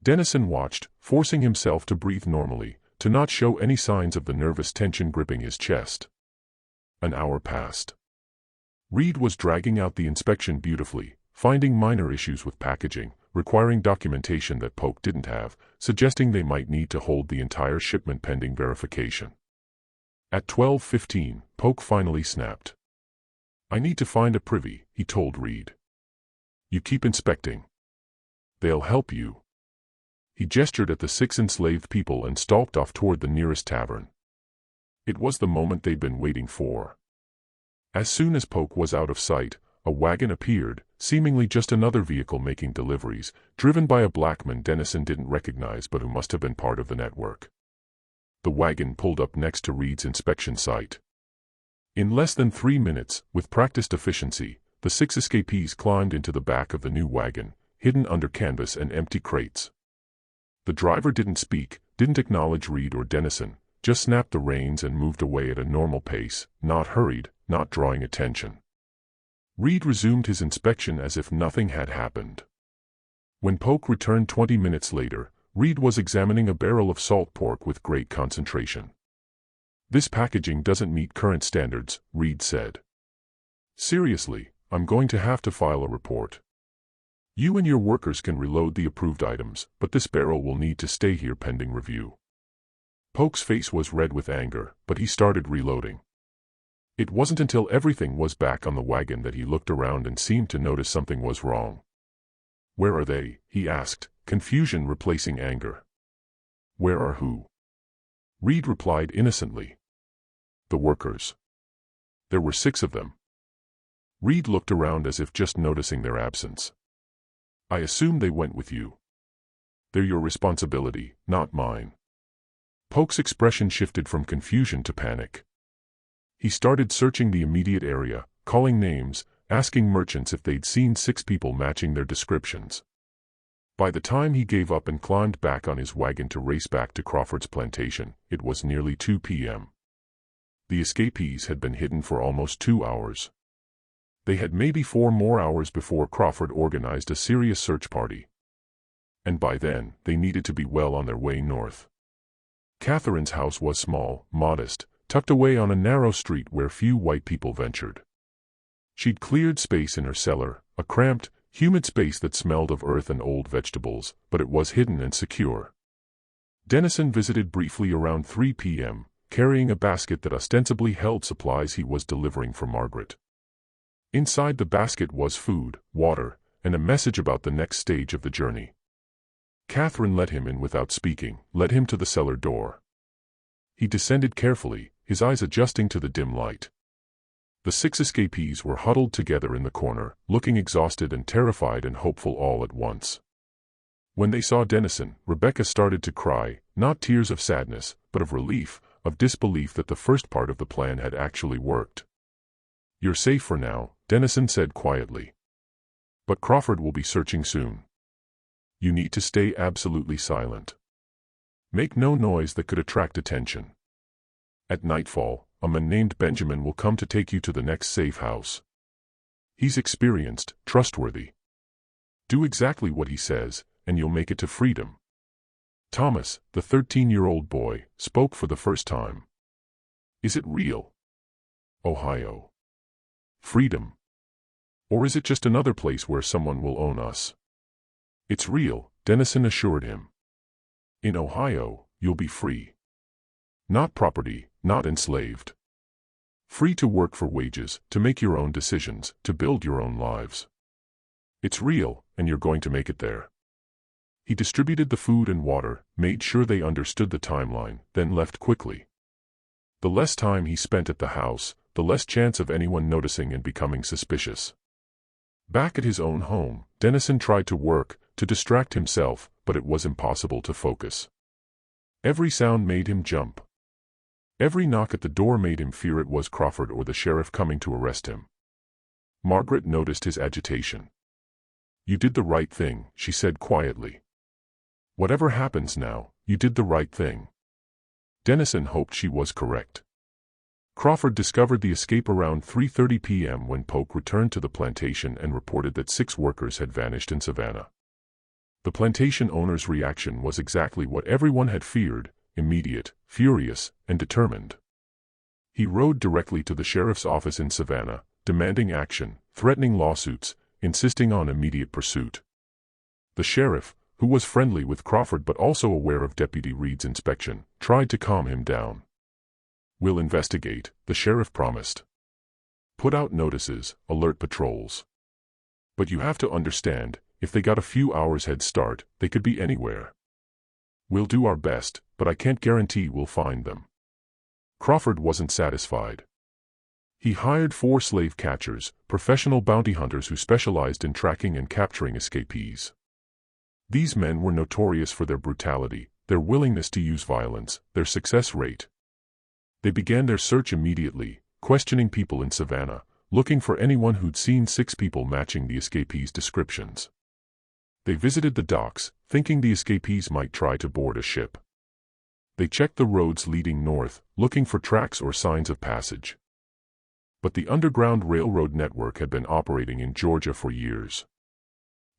Dennison watched, forcing himself to breathe normally, to not show any signs of the nervous tension gripping his chest. An hour passed. Reed was dragging out the inspection beautifully, finding minor issues with packaging, requiring documentation that Polk didn't have, suggesting they might need to hold the entire shipment pending verification. At 12:15, Polk finally snapped. "I need to find a privy," he told Reed. "You keep inspecting. They'll help you." He gestured at the 6 enslaved people and stalked off toward the nearest tavern. It was the moment they'd been waiting for. As soon as Polk was out of sight, a wagon appeared, seemingly just another vehicle making deliveries, driven by a black man Dennison didn't recognize but who must have been part of the network. The wagon pulled up next to Reed's inspection site. In less than 3 minutes, with practiced efficiency, the 6 escapees climbed into the back of the new wagon, hidden under canvas and empty crates. The driver didn't speak, didn't acknowledge Reed or Dennison, just snapped the reins and moved away at a normal pace, not hurried, not drawing attention. Reed resumed his inspection as if nothing had happened. When Polk returned 20 minutes later, Reed was examining a barrel of salt pork with great concentration. "This packaging doesn't meet current standards," Reed said. "Seriously, I'm going to have to file a report. You and your workers can reload the approved items, but this barrel will need to stay here pending review." Polk's face was red with anger, but he started reloading. It wasn't until everything was back on the wagon that he looked around and seemed to notice something was wrong. "Where are they?" he asked, confusion replacing anger. "Where are who?" Reed replied innocently. "The workers. There were 6 of them." Reed looked around as if just noticing their absence. "I assume they went with you. They're your responsibility, not mine." Polk's expression shifted from confusion to panic. He started searching the immediate area, calling names, asking merchants if they'd seen 6 people matching their descriptions. By the time he gave up and climbed back on his wagon to race back to Crawford's plantation, it was nearly 2 p.m. The escapees had been hidden for almost 2 hours. They had maybe 4 more hours before Crawford organized a serious search party. And by then, they needed to be well on their way north. Catherine's house was small, modest, tucked away on a narrow street where few white people ventured. She'd cleared space in her cellar, a cramped, humid space that smelled of earth and old vegetables, but it was hidden and secure. Dennison visited briefly around 3 p.m., carrying a basket that ostensibly held supplies he was delivering for Margaret. Inside the basket was food, water, and a message about the next stage of the journey. Catherine let him in without speaking, led him to the cellar door. He descended carefully, his eyes adjusting to the dim light. The 6 escapees were huddled together in the corner, looking exhausted and terrified and hopeful all at once. When they saw Dennison, Rebecca started to cry, not tears of sadness, but of relief, of disbelief that the first part of the plan had actually worked. "You're safe for now," Dennison said quietly. "But Crawford will be searching soon. You need to stay absolutely silent. Make no noise that could attract attention. At nightfall, a man named Benjamin will come to take you to the next safe house. He's experienced, trustworthy. Do exactly what he says, and you'll make it to freedom." Thomas, the 13-year-old boy, spoke for the first time. "Is it real? Ohio. Freedom? Or is it just another place where someone will own us?" "It's real," Dennison assured him. "In Ohio, you'll be free. Not property, not enslaved. Free to work for wages, to make your own decisions, to build your own lives. It's real, and you're going to make it there." He distributed the food and water, made sure they understood the timeline, then left quickly. The less time he spent at the house, the less chance of anyone noticing and becoming suspicious. Back at his own home, Dennison tried to work, to distract himself, but it was impossible to focus. Every sound made him jump. Every knock at the door made him fear it was Crawford or the sheriff coming to arrest him. Margaret noticed his agitation. "You did the right thing," she said quietly. "Whatever happens now, you did the right thing." Dennison hoped she was correct. Crawford discovered the escape around 3:30 p.m. when Polk returned to the plantation and reported that 6 workers had vanished in Savannah. The plantation owner's reaction was exactly what everyone had feared: immediate, furious, and determined. He rode directly to the sheriff's office in Savannah, demanding action, threatening lawsuits, insisting on immediate pursuit. The sheriff, who was friendly with Crawford but also aware of Deputy Reed's inspection, tried to calm him down. "We'll investigate," the sheriff promised. "Put out notices, alert patrols. But you have to understand, if they got a few hours head start, they could be anywhere. We'll do our best, but I can't guarantee we'll find them." Crawford wasn't satisfied. He hired 4 slave catchers, professional bounty hunters who specialized in tracking and capturing escapees. These men were notorious for their brutality, their willingness to use violence, their success rate. They began their search immediately, questioning people in Savannah, looking for anyone who'd seen 6 people matching the escapees' descriptions. They visited the docks, thinking the escapees might try to board a ship. They checked the roads leading north, looking for tracks or signs of passage. But the Underground Railroad network had been operating in Georgia for years.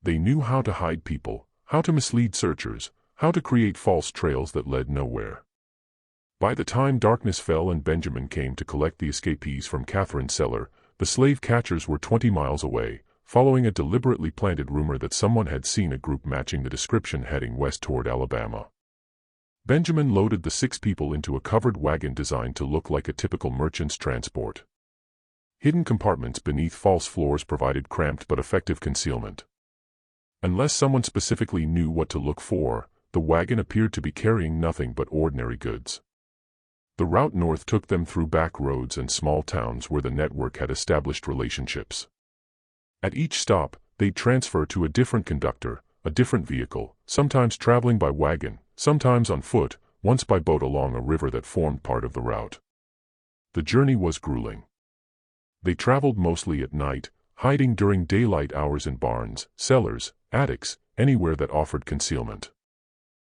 They knew how to hide people, how to mislead searchers, how to create false trails that led nowhere. By the time darkness fell and Benjamin came to collect the escapees from Catherine's cellar, the slave catchers were 20 miles away, following a deliberately planted rumor that someone had seen a group matching the description heading west toward Alabama. Benjamin loaded the 6 people into a covered wagon designed to look like a typical merchant's transport. Hidden compartments beneath false floors provided cramped but effective concealment. Unless someone specifically knew what to look for, the wagon appeared to be carrying nothing but ordinary goods. The route north took them through back roads and small towns where the network had established relationships. At each stop, they'd transfer to a different conductor, a different vehicle, sometimes traveling by wagon, sometimes on foot, once by boat along a river that formed part of the route. The journey was grueling. They traveled mostly at night, hiding during daylight hours in barns, cellars, attics, anywhere that offered concealment.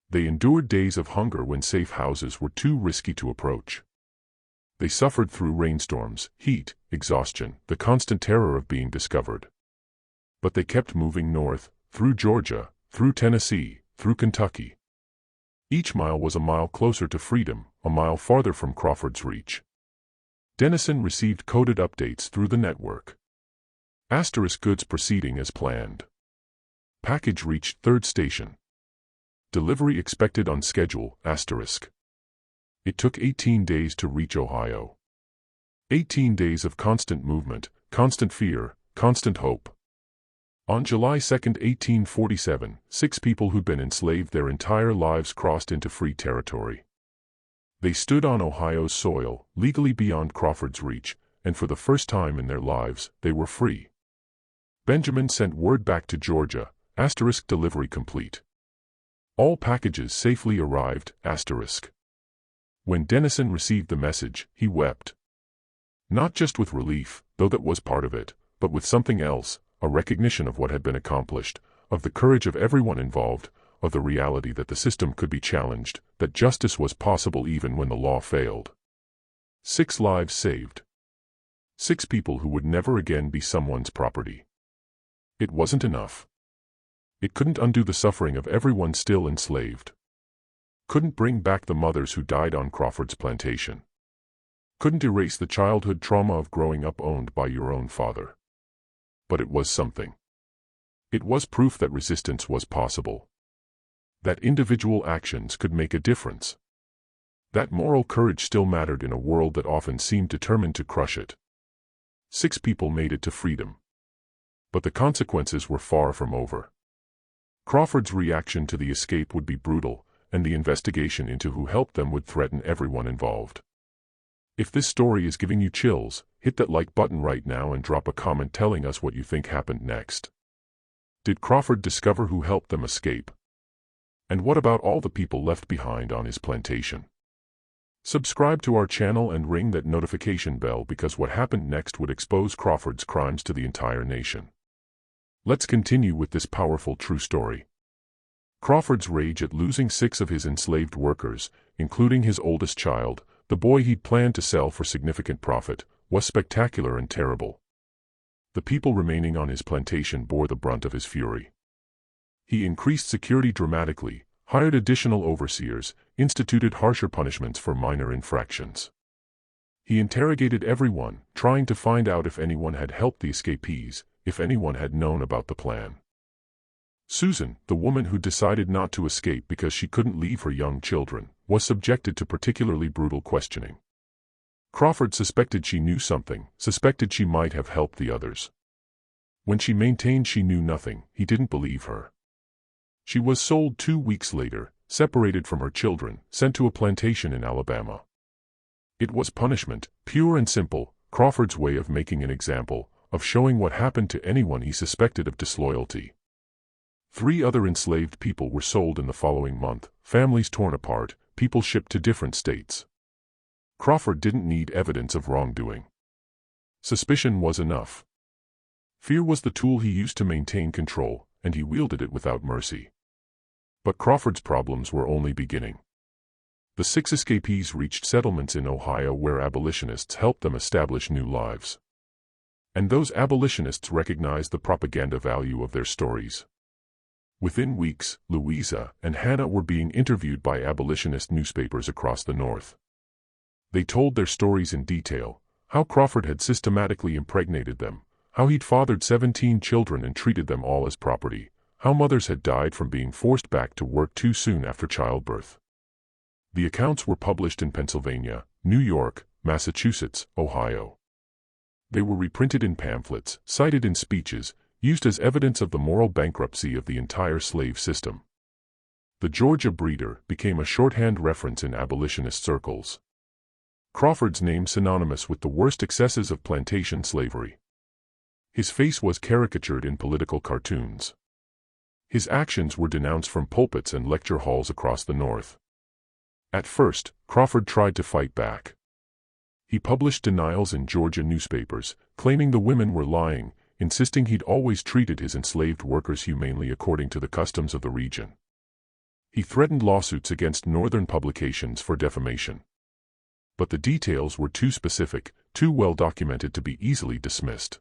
They endured days of hunger when safe houses were too risky to approach. They suffered through rainstorms, heat, exhaustion, the constant terror of being discovered. But they kept moving north, through Georgia, through Tennessee, through Kentucky. Each mile was a mile closer to freedom, a mile farther from Crawford's reach. Dennison received coded updates through the network. Asterisk goods proceeding as planned. Package reached 3rd station. Delivery expected on schedule, asterisk. It took 18 days to reach Ohio. 18 days of constant movement, constant fear, constant hope. On July 2, 1847, 6 people who'd been enslaved their entire lives crossed into free territory. They stood on Ohio's soil, legally beyond Crawford's reach, and for the first time in their lives, they were free. Benjamin sent word back to Georgia, asterisk delivery complete. All packages safely arrived, asterisk. When Dennison received the message, he wept. Not just with relief, though that was part of it, but with something else, a recognition of what had been accomplished, of the courage of everyone involved, of the reality that the system could be challenged, that justice was possible even when the law failed. 6 lives saved. 6 people who would never again be someone's property. It wasn't enough. It couldn't undo the suffering of everyone still enslaved. Couldn't bring back the mothers who died on Crawford's plantation. Couldn't erase the childhood trauma of growing up owned by your own father. But it was something. It was proof that resistance was possible. That individual actions could make a difference. That moral courage still mattered in a world that often seemed determined to crush it. 6 people made it to freedom. But the consequences were far from over. Crawford's reaction to the escape would be brutal, and the investigation into who helped them would threaten everyone involved. If this story is giving you chills, hit that like button right now and drop a comment telling us what you think happened next. Did Crawford discover who helped them escape? And what about all the people left behind on his plantation? Subscribe to our channel and ring that notification bell because what happened next would expose Crawford's crimes to the entire nation. Let's continue with this powerful true story. Crawford's rage at losing 6 of his enslaved workers, including his oldest child, the boy he'd planned to sell for significant profit, was spectacular and terrible. The people remaining on his plantation bore the brunt of his fury. He increased security dramatically, hired additional overseers, instituted harsher punishments for minor infractions. He interrogated everyone, trying to find out if anyone had helped the escapees, if anyone had known about the plan. Susan, the woman who decided not to escape because she couldn't leave her young children, was subjected to particularly brutal questioning. Crawford suspected she knew something, suspected she might have helped the others. When she maintained she knew nothing, he didn't believe her. She was sold 2 weeks later, separated from her children, sent to a plantation in Alabama. It was punishment, pure and simple, Crawford's way of making an example, of showing what happened to anyone he suspected of disloyalty. 3 other enslaved people were sold in the following month, families torn apart, people shipped to different states. Crawford didn't need evidence of wrongdoing. Suspicion was enough. Fear was the tool he used to maintain control, and he wielded it without mercy. But Crawford's problems were only beginning. The 6 escapees reached settlements in Ohio where abolitionists helped them establish new lives. And those abolitionists recognized the propaganda value of their stories. Within weeks, Louisa and Hannah were being interviewed by abolitionist newspapers across the North. They told their stories in detail, how Crawford had systematically impregnated them, how he'd fathered 17 children and treated them all as property, how mothers had died from being forced back to work too soon after childbirth. The accounts were published in Pennsylvania, New York, Massachusetts, Ohio. They were reprinted in pamphlets, cited in speeches, used as evidence of the moral bankruptcy of the entire slave system. The Georgia breeder became a shorthand reference in abolitionist circles. Crawford's name synonymous with the worst excesses of plantation slavery. His face was caricatured in political cartoons. His actions were denounced from pulpits and lecture halls across the North. At first, Crawford tried to fight back. He published denials in Georgia newspapers, claiming the women were lying, insisting he'd always treated his enslaved workers humanely according to the customs of the region. He threatened lawsuits against Northern publications for defamation. But the details were too specific, too well documented to be easily dismissed.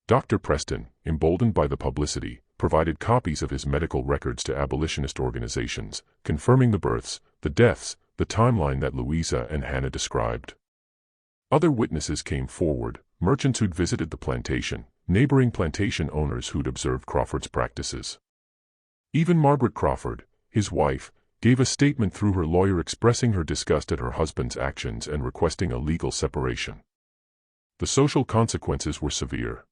Dr. Preston, emboldened by the publicity, provided copies of his medical records to abolitionist organizations, confirming the births, the deaths, the timeline that Louisa and Hannah described. Other witnesses came forward, merchants who'd visited the plantation, neighboring plantation owners who'd observed Crawford's practices. Even Margaret Crawford, his wife, gave a statement through her lawyer expressing her disgust at her husband's actions and requesting a legal separation. The social consequences were severe.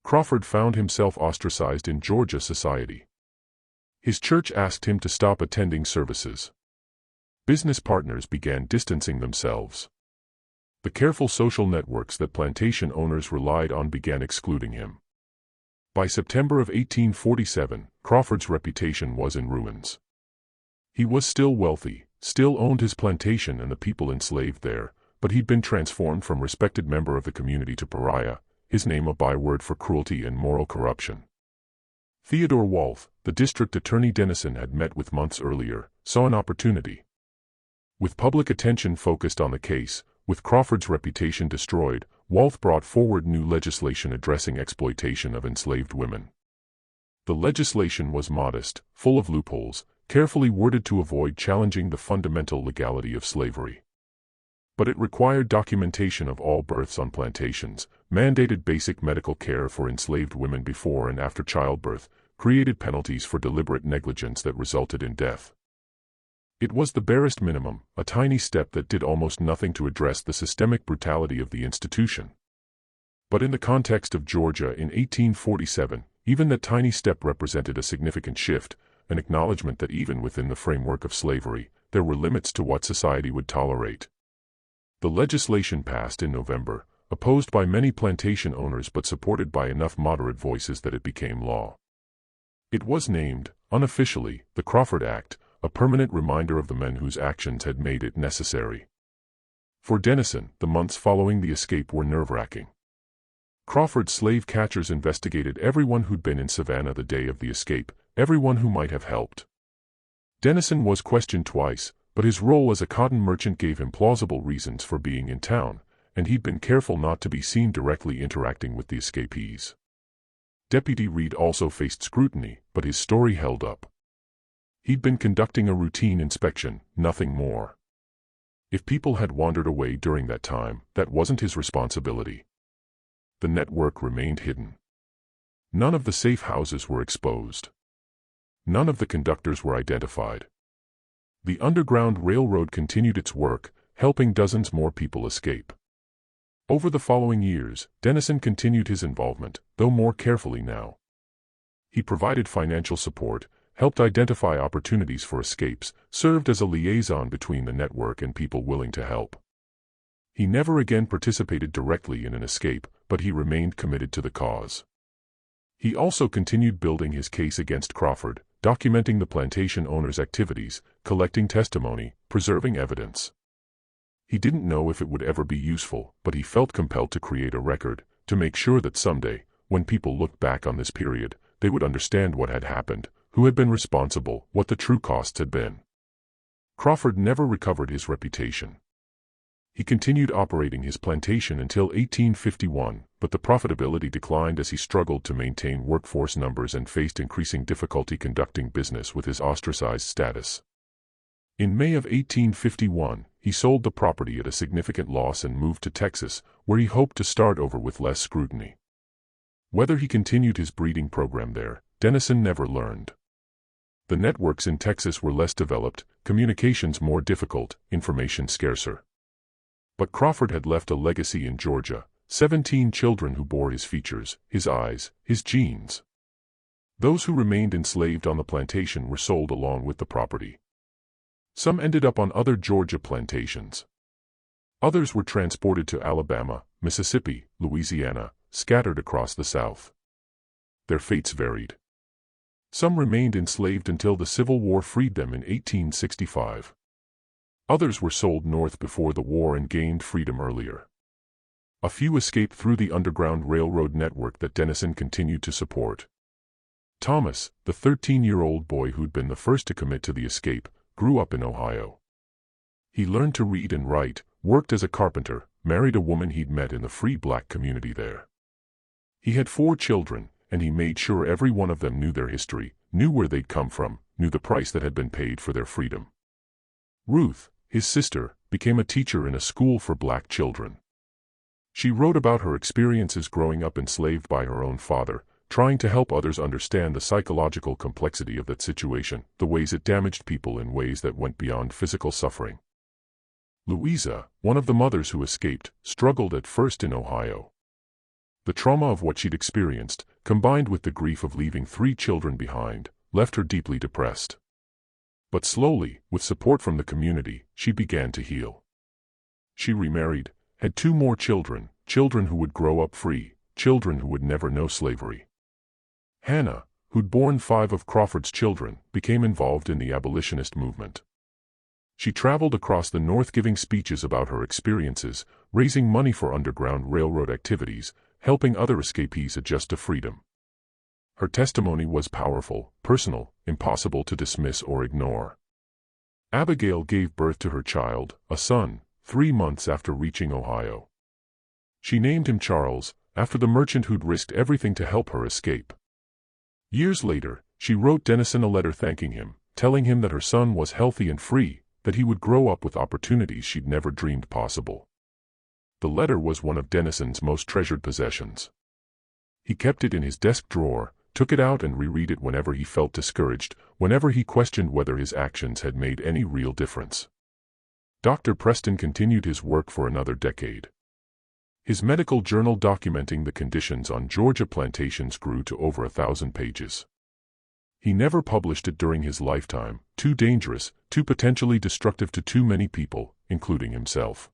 Crawford found himself ostracized in Georgia society. His church asked him to stop attending services. Business partners began distancing themselves. The careful social networks that plantation owners relied on began excluding him. By September of 1847, Crawford's reputation was in ruins. He was still wealthy, still owned his plantation and the people enslaved there, but he'd been transformed from respected member of the community to pariah, his name a byword for cruelty and moral corruption. Theodore Wolfe, the district attorney Denison had met with months earlier, saw an opportunity. With public attention focused on the case, with Crawford's reputation destroyed, Wolfe brought forward new legislation addressing exploitation of enslaved women. The legislation was modest, full of loopholes, carefully worded to avoid challenging the fundamental legality of slavery. But it required documentation of all births on plantations, mandated basic medical care for enslaved women before and after childbirth, created penalties for deliberate negligence that resulted in death. It was the barest minimum, a tiny step that did almost nothing to address the systemic brutality of the institution. But in the context of Georgia in 1847, even that tiny step represented a significant shift, an acknowledgement that even within the framework of slavery, there were limits to what society would tolerate. The legislation passed in November, opposed by many plantation owners but supported by enough moderate voices that it became law. It was named, unofficially, the Crawford Act, a permanent reminder of the men whose actions had made it necessary. For Denison, the months following the escape were nerve-wracking. Crawford's slave catchers investigated everyone who'd been in Savannah the day of the escape, everyone who might have helped. Denison was questioned twice, but his role as a cotton merchant gave him plausible reasons for being in town, and he'd been careful not to be seen directly interacting with the escapees. Deputy Reed also faced scrutiny, but his story held up. He'd been conducting a routine inspection, nothing more. If people had wandered away during that time, that wasn't his responsibility. The network remained hidden. None of the safe houses were exposed. None of the conductors were identified. The Underground Railroad continued its work, helping dozens more people escape. Over the following years, Dennison continued his involvement, though more carefully now. He provided financial support, helped identify opportunities for escapes, served as a liaison between the network and people willing to help. He never again participated directly in an escape, but he remained committed to the cause. He also continued building his case against Crawford, documenting the plantation owner's activities, collecting testimony, preserving evidence. He didn't know if it would ever be useful, but he felt compelled to create a record, to make sure that someday, when people looked back on this period, they would understand what had happened, who had been responsible, what the true costs had been. Crawford never recovered his reputation. He continued operating his plantation until 1851, but the profitability declined as he struggled to maintain workforce numbers and faced increasing difficulty conducting business with his ostracized status. In May of 1851, he sold the property at a significant loss and moved to Texas, where he hoped to start over with less scrutiny. Whether he continued his breeding program there, Dennison never learned. The networks in Texas were less developed, communications more difficult, information scarcer. But Crawford had left a legacy in Georgia, 17 children who bore his features, his eyes, his genes. Those who remained enslaved on the plantation were sold along with the property. Some ended up on other Georgia plantations. Others were transported to Alabama, Mississippi, Louisiana, scattered across the South. Their fates varied. Some remained enslaved until the Civil War freed them in 1865. Others were sold north before the war and gained freedom earlier. A few escaped through the Underground Railroad network that Dennison continued to support. Thomas, the 13-year-old boy who'd been the first to commit to the escape, grew up in Ohio. He learned to read and write, worked as a carpenter, married a woman he'd met in the free black community there. He had 4 children, and he made sure every one of them knew their history, knew where they'd come from, knew the price that had been paid for their freedom. Ruth, his sister, became a teacher in a school for black children. She wrote about her experiences growing up enslaved by her own father, trying to help others understand the psychological complexity of that situation, the ways it damaged people in ways that went beyond physical suffering. Louisa, one of the mothers who escaped, struggled at first in Ohio. The trauma of what she'd experienced, combined with the grief of leaving 3 children behind, left her deeply depressed. But slowly, with support from the community, she began to heal. She remarried, had 2 more children, children who would grow up free, children who would never know slavery. Hannah, who'd borne 5 of Crawford's children, became involved in the abolitionist movement. She traveled across the North giving speeches about her experiences, raising money for Underground Railroad activities, helping other escapees adjust to freedom. Her testimony was powerful, personal, impossible to dismiss or ignore. Abigail gave birth to her child, a son, 3 months after reaching Ohio. She named him Charles, after the merchant who'd risked everything to help her escape. Years later, she wrote Dennison a letter thanking him, telling him that her son was healthy and free, that he would grow up with opportunities she'd never dreamed possible. The letter was one of Dennison's most treasured possessions. He kept it in his desk drawer, took it out and reread it whenever he felt discouraged, whenever he questioned whether his actions had made any real difference. Dr. Preston continued his work for another decade. His medical journal documenting the conditions on Georgia plantations grew to over 1,000 pages. He never published it during his lifetime, too dangerous, too potentially destructive to too many people, including himself.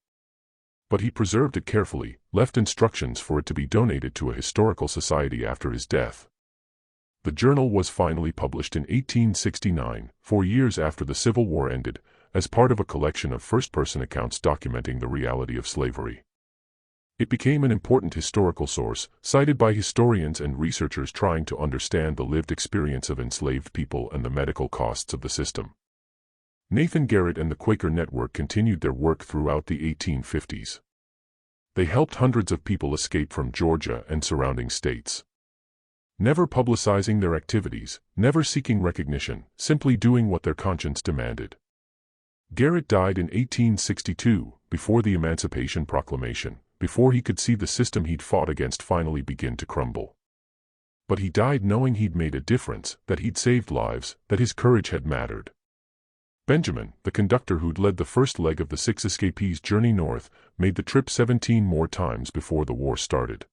But he preserved it carefully, left instructions for it to be donated to a historical society after his death. The journal was finally published in 1869, 4 years after the Civil War ended, as part of a collection of first-person accounts documenting the reality of slavery. It became an important historical source, cited by historians and researchers trying to understand the lived experience of enslaved people and the medical costs of the system. Nathan Garrett and the Quaker Network continued their work throughout the 1850s. They helped hundreds of people escape from Georgia and surrounding states. never publicizing their activities, never seeking recognition, simply doing what their conscience demanded. Garrett died in 1862, before the Emancipation Proclamation, before he could see the system he'd fought against finally begin to crumble. But he died knowing he'd made a difference, that he'd saved lives, that his courage had mattered. Benjamin, the conductor who'd led the first leg of the 6 escapees' journey north, made the trip 17 more times before the war started.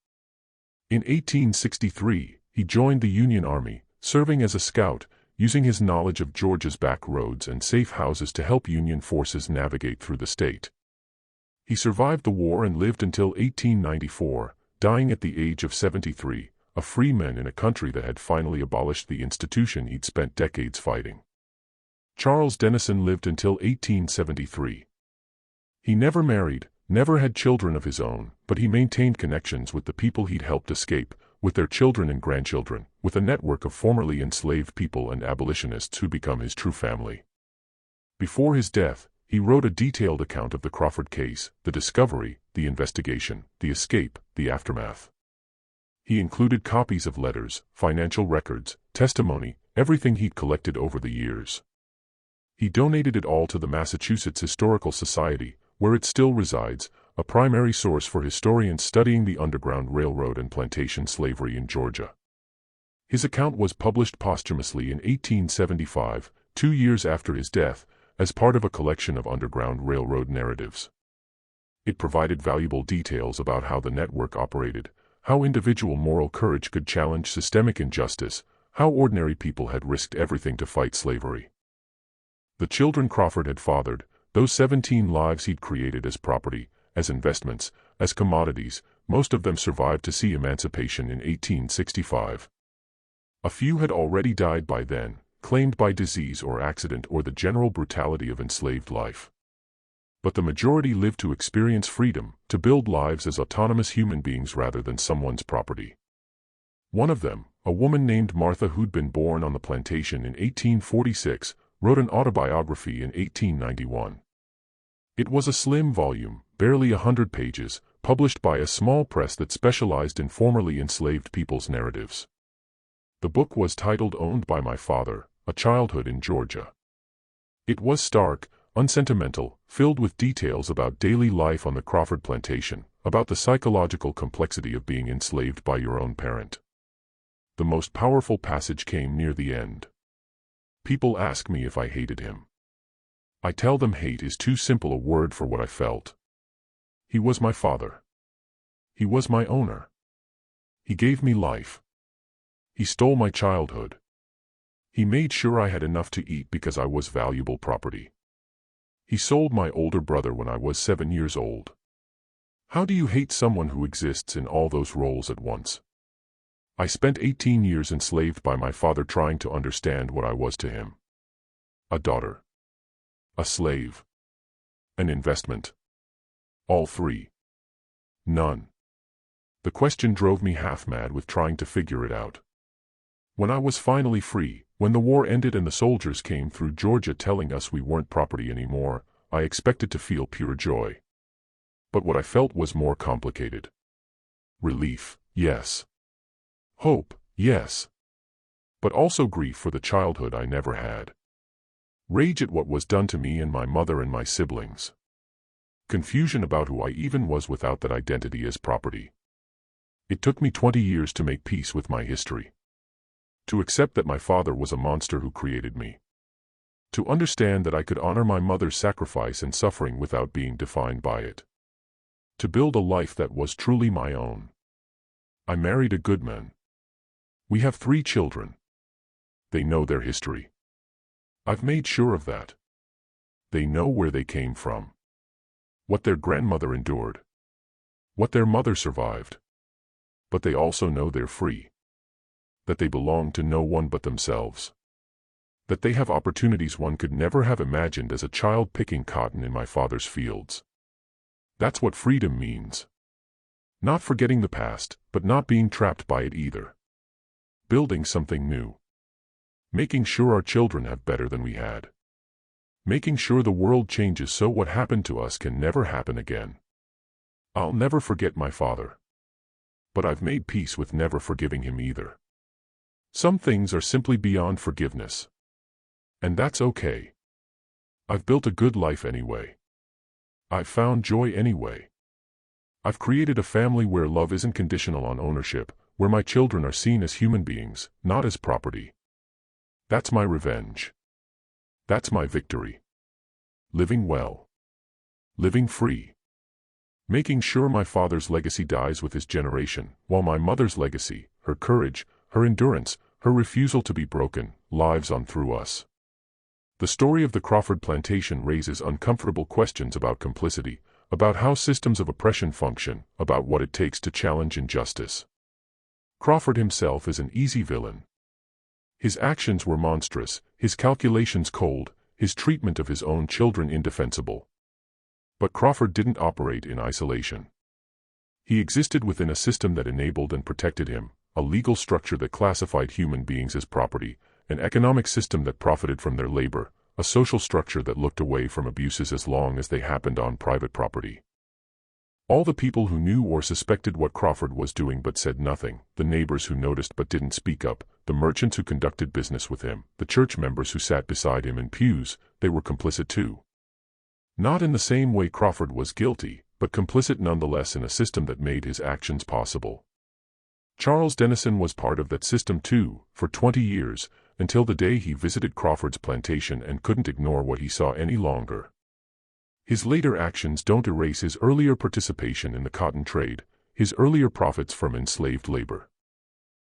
In 1863, he joined the Union Army, serving as a scout, using his knowledge of Georgia's back roads and safe houses to help Union forces navigate through the state. He survived the war and lived until 1894, dying at the age of 73, a free man in a country that had finally abolished the institution he'd spent decades fighting. Charles Dennison lived until 1873. He never married, never had children of his own, but he maintained connections with the people he'd helped escape, with their children and grandchildren, with a network of formerly enslaved people and abolitionists who'd become his true family. Before his death, he wrote a detailed account of the Crawford case, the discovery, the investigation, the escape, the aftermath. He included copies of letters, financial records, testimony, everything he'd collected over the years. He donated it all to the Massachusetts Historical Society, where it still resides, a primary source for historians studying the Underground Railroad and plantation slavery in Georgia. His account was published posthumously in 1875, 2 years after his death, as part of a collection of Underground Railroad narratives. It provided valuable details about how the network operated, how individual moral courage could challenge systemic injustice, how ordinary people had risked everything to fight slavery. The children Crawford had fathered, those 17 lives he'd created as property, as investments, as commodities, most of them survived to see emancipation in 1865. A few had already died by then, claimed by disease or accident or the general brutality of enslaved life. But the majority lived to experience freedom, to build lives as autonomous human beings rather than someone's property. One of them, a woman named Martha who'd been born on the plantation in 1846, wrote an autobiography in 1891. It was a slim volume, barely 100 pages, published by a small press that specialized in formerly enslaved people's narratives. The book was titled Owned by My Father, A Childhood in Georgia. It was stark, unsentimental, filled with details about daily life on the Crawford plantation, about the psychological complexity of being enslaved by your own parent. The most powerful passage came near the end. People ask me if I hated him. I tell them hate is too simple a word for what I felt. He was my father. He was my owner. He gave me life. He stole my childhood. He made sure I had enough to eat because I was valuable property. He sold my older brother when I was 7 years old. How do you hate someone who exists in all those roles at once? I spent 18 years enslaved by my father trying to understand what I was to him. A daughter. A slave. An investment. All three. None. The question drove me half mad with trying to figure it out. When I was finally free, when the war ended and the soldiers came through Georgia telling us we weren't property anymore, I expected to feel pure joy. But what I felt was more complicated. Relief, yes. Hope, yes. But also grief for the childhood I never had. Rage at what was done to me and my mother and my siblings. Confusion about who I even was without that identity as property. It took me 20 years to make peace with my history. To accept that my father was a monster who created me. To understand that I could honor my mother's sacrifice and suffering without being defined by it. To build a life that was truly my own. I married a good man. We have 3 children. They know their history. I've made sure of that. They know where they came from. What their grandmother endured. What their mother survived. But they also know they're free. That they belong to no one but themselves. That they have opportunities one could never have imagined as a child picking cotton in my father's fields. That's what freedom means. Not forgetting the past, but not being trapped by it either. Building something new. Making sure our children have better than we had. Making sure the world changes so what happened to us can never happen again. I'll never forget my father. But I've made peace with never forgiving him either. Some things are simply beyond forgiveness. And that's okay. I've built a good life anyway. I've found joy anyway. I've created a family where love isn't conditional on ownership, where my children are seen as human beings, not as property. That's my revenge. That's my victory. Living well. Living free. Making sure my father's legacy dies with his generation, while my mother's legacy, her courage, her endurance, her refusal to be broken, lives on through us. The story of the Crawford plantation raises uncomfortable questions about complicity, about how systems of oppression function, about what it takes to challenge injustice. Crawford himself is an easy villain. His actions were monstrous, his calculations cold, his treatment of his own children indefensible. But Crawford didn't operate in isolation. He existed within a system that enabled and protected him, a legal structure that classified human beings as property, an economic system that profited from their labor, a social structure that looked away from abuses as long as they happened on private property. All the people who knew or suspected what Crawford was doing but said nothing, the neighbors who noticed but didn't speak up, the merchants who conducted business with him, the church members who sat beside him in pews, they were complicit too. Not in the same way Crawford was guilty, but complicit nonetheless in a system that made his actions possible. Charles Dennison was part of that system too, for 20 years, until the day he visited Crawford's plantation and couldn't ignore what he saw any longer. His later actions don't erase his earlier participation in the cotton trade, his earlier profits from enslaved labor.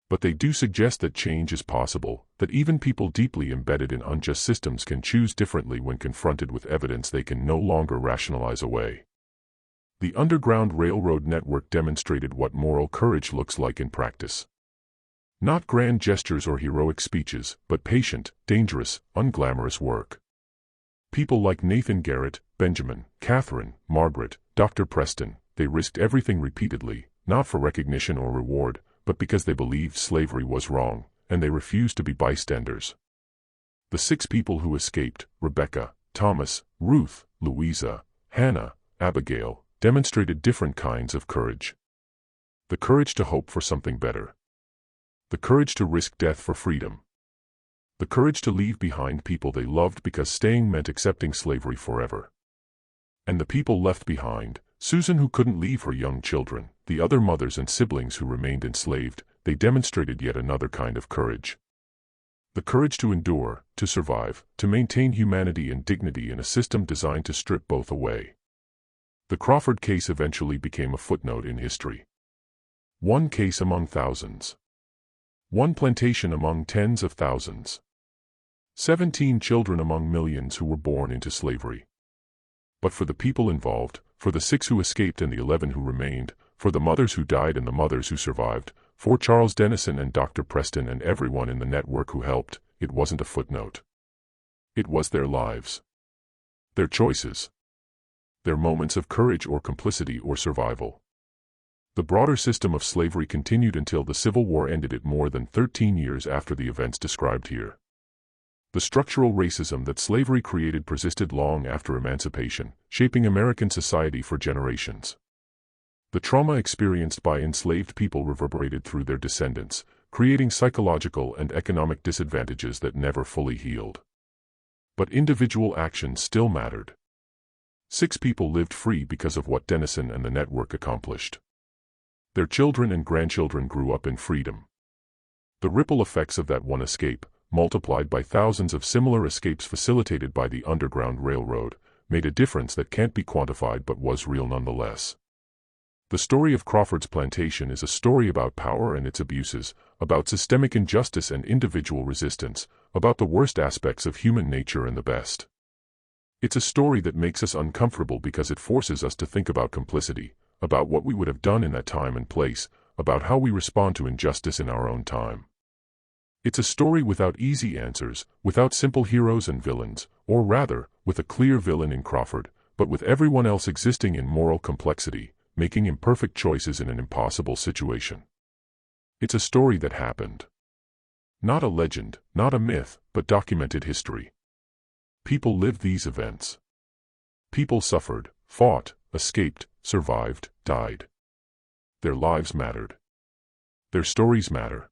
But they do suggest that change is possible, that even people deeply embedded in unjust systems can choose differently when confronted with evidence they can no longer rationalize away. The Underground Railroad network demonstrated what moral courage looks like in practice. Not grand gestures or heroic speeches, but patient, dangerous, unglamorous work. People like Nathan Garrett, Benjamin, Catherine, Margaret, Dr. Preston, they risked everything repeatedly, not for recognition or reward, but because they believed slavery was wrong, and they refused to be bystanders. The 6 people who escaped, Rebecca, Thomas, Ruth, Louisa, Hannah, Abigail, demonstrated different kinds of courage. The courage to hope for something better. The courage to risk death for freedom. The courage to leave behind people they loved because staying meant accepting slavery forever. And the people left behind, Susan who couldn't leave her young children, the other mothers and siblings who remained enslaved, they demonstrated yet another kind of courage. The courage to endure, to survive, to maintain humanity and dignity in a system designed to strip both away. The Crawford case eventually became a footnote in history. One case among thousands. One plantation among tens of thousands. 17 children among millions who were born into slavery. But for the people involved, for the 6 who escaped and the 11 who remained, for the mothers who died and the mothers who survived, for Charles Dennison and Dr. Preston and everyone in the network who helped, it wasn't a footnote. It was their lives. Their choices. Their moments of courage or complicity or survival. The broader system of slavery continued until the Civil War ended it more than 13 years after the events described here. The structural racism that slavery created persisted long after emancipation, shaping American society for generations. The trauma experienced by enslaved people reverberated through their descendants, creating psychological and economic disadvantages that never fully healed. But individual actions still mattered. 6 people lived free because of what Dennison and the network accomplished. Their children and grandchildren grew up in freedom. The ripple effects of that one escape, multiplied by thousands of similar escapes facilitated by the Underground Railroad, made a difference that can't be quantified but was real nonetheless. The story of Crawford's plantation is a story about power and its abuses, about systemic injustice and individual resistance, about the worst aspects of human nature and the best. It's a story that makes us uncomfortable because it forces us to think about complicity, about what we would have done in that time and place, about how we respond to injustice in our own time. It's a story without easy answers, without simple heroes and villains, or rather, with a clear villain in Crawford, but with everyone else existing in moral complexity, making imperfect choices in an impossible situation. It's a story that happened. Not a legend, not a myth, but documented history. People lived these events. People suffered, fought, escaped, survived, died. Their lives mattered. Their stories matter.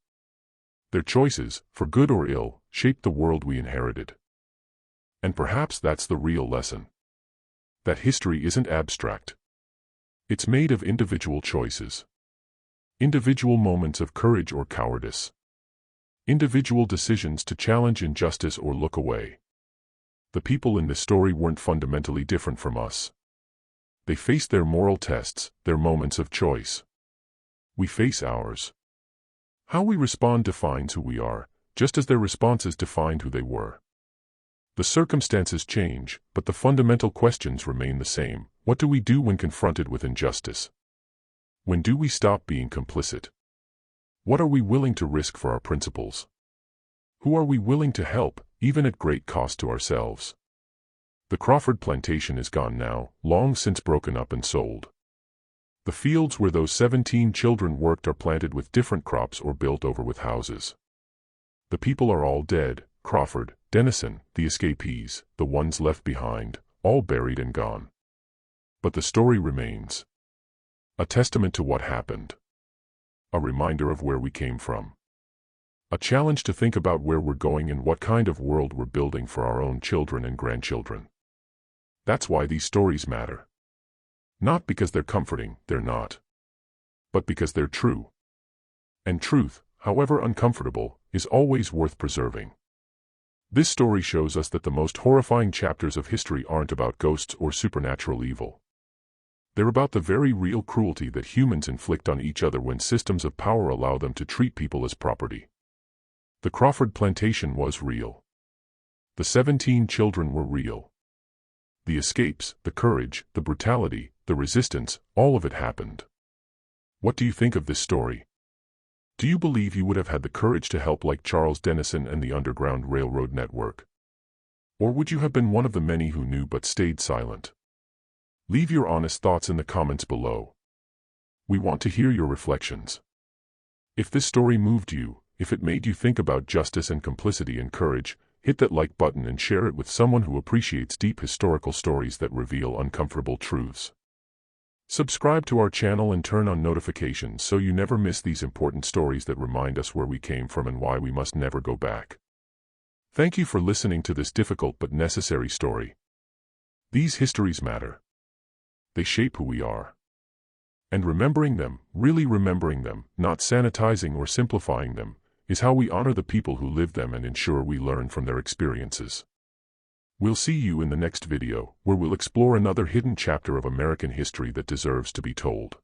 Their choices, for good or ill, shaped the world we inherited. And perhaps that's the real lesson. That history isn't abstract. It's made of individual choices. Individual moments of courage or cowardice. Individual decisions to challenge injustice or look away. The people in this story weren't fundamentally different from us. They faced their moral tests, their moments of choice. We face ours. How we respond defines who we are, just as their responses defined who they were. The circumstances change, but the fundamental questions remain the same. What do we do when confronted with injustice? When do we stop being complicit? What are we willing to risk for our principles? Who are we willing to help, even at great cost to ourselves? The Crawford plantation is gone now, long since broken up and sold. The fields where those 17 children worked are planted with different crops or built over with houses. The people are all dead: Crawford, Dennison, the escapees, the ones left behind, all buried and gone. But the story remains. A testament to what happened. A reminder of where we came from. A challenge to think about where we're going and what kind of world we're building for our own children and grandchildren. That's why these stories matter. Not because they're comforting, they're not. But because they're true. And truth, however uncomfortable, is always worth preserving. This story shows us that the most horrifying chapters of history aren't about ghosts or supernatural evil. They're about the very real cruelty that humans inflict on each other when systems of power allow them to treat people as property. The Crawford plantation was real. The 17 children were real. The escapes, the courage, the brutality, the resistance, all of it happened. What do you think of this story? Do you believe you would have had the courage to help like Charles Dennison and the Underground Railroad Network? Or would you have been one of the many who knew but stayed silent? Leave your honest thoughts in the comments below. We want to hear your reflections. If this story moved you, if it made you think about justice and complicity and courage, hit that like button and share it with someone who appreciates deep historical stories that reveal uncomfortable truths. Subscribe to our channel and turn on notifications so you never miss these important stories that remind us where we came from and why we must never go back. Thank you for listening to this difficult but necessary story. These histories matter. They shape who we are. And remembering them, really remembering them, not sanitizing or simplifying them, is how we honor the people who lived them and ensure we learn from their experiences. We'll see you in the next video, where we'll explore another hidden chapter of American history that deserves to be told.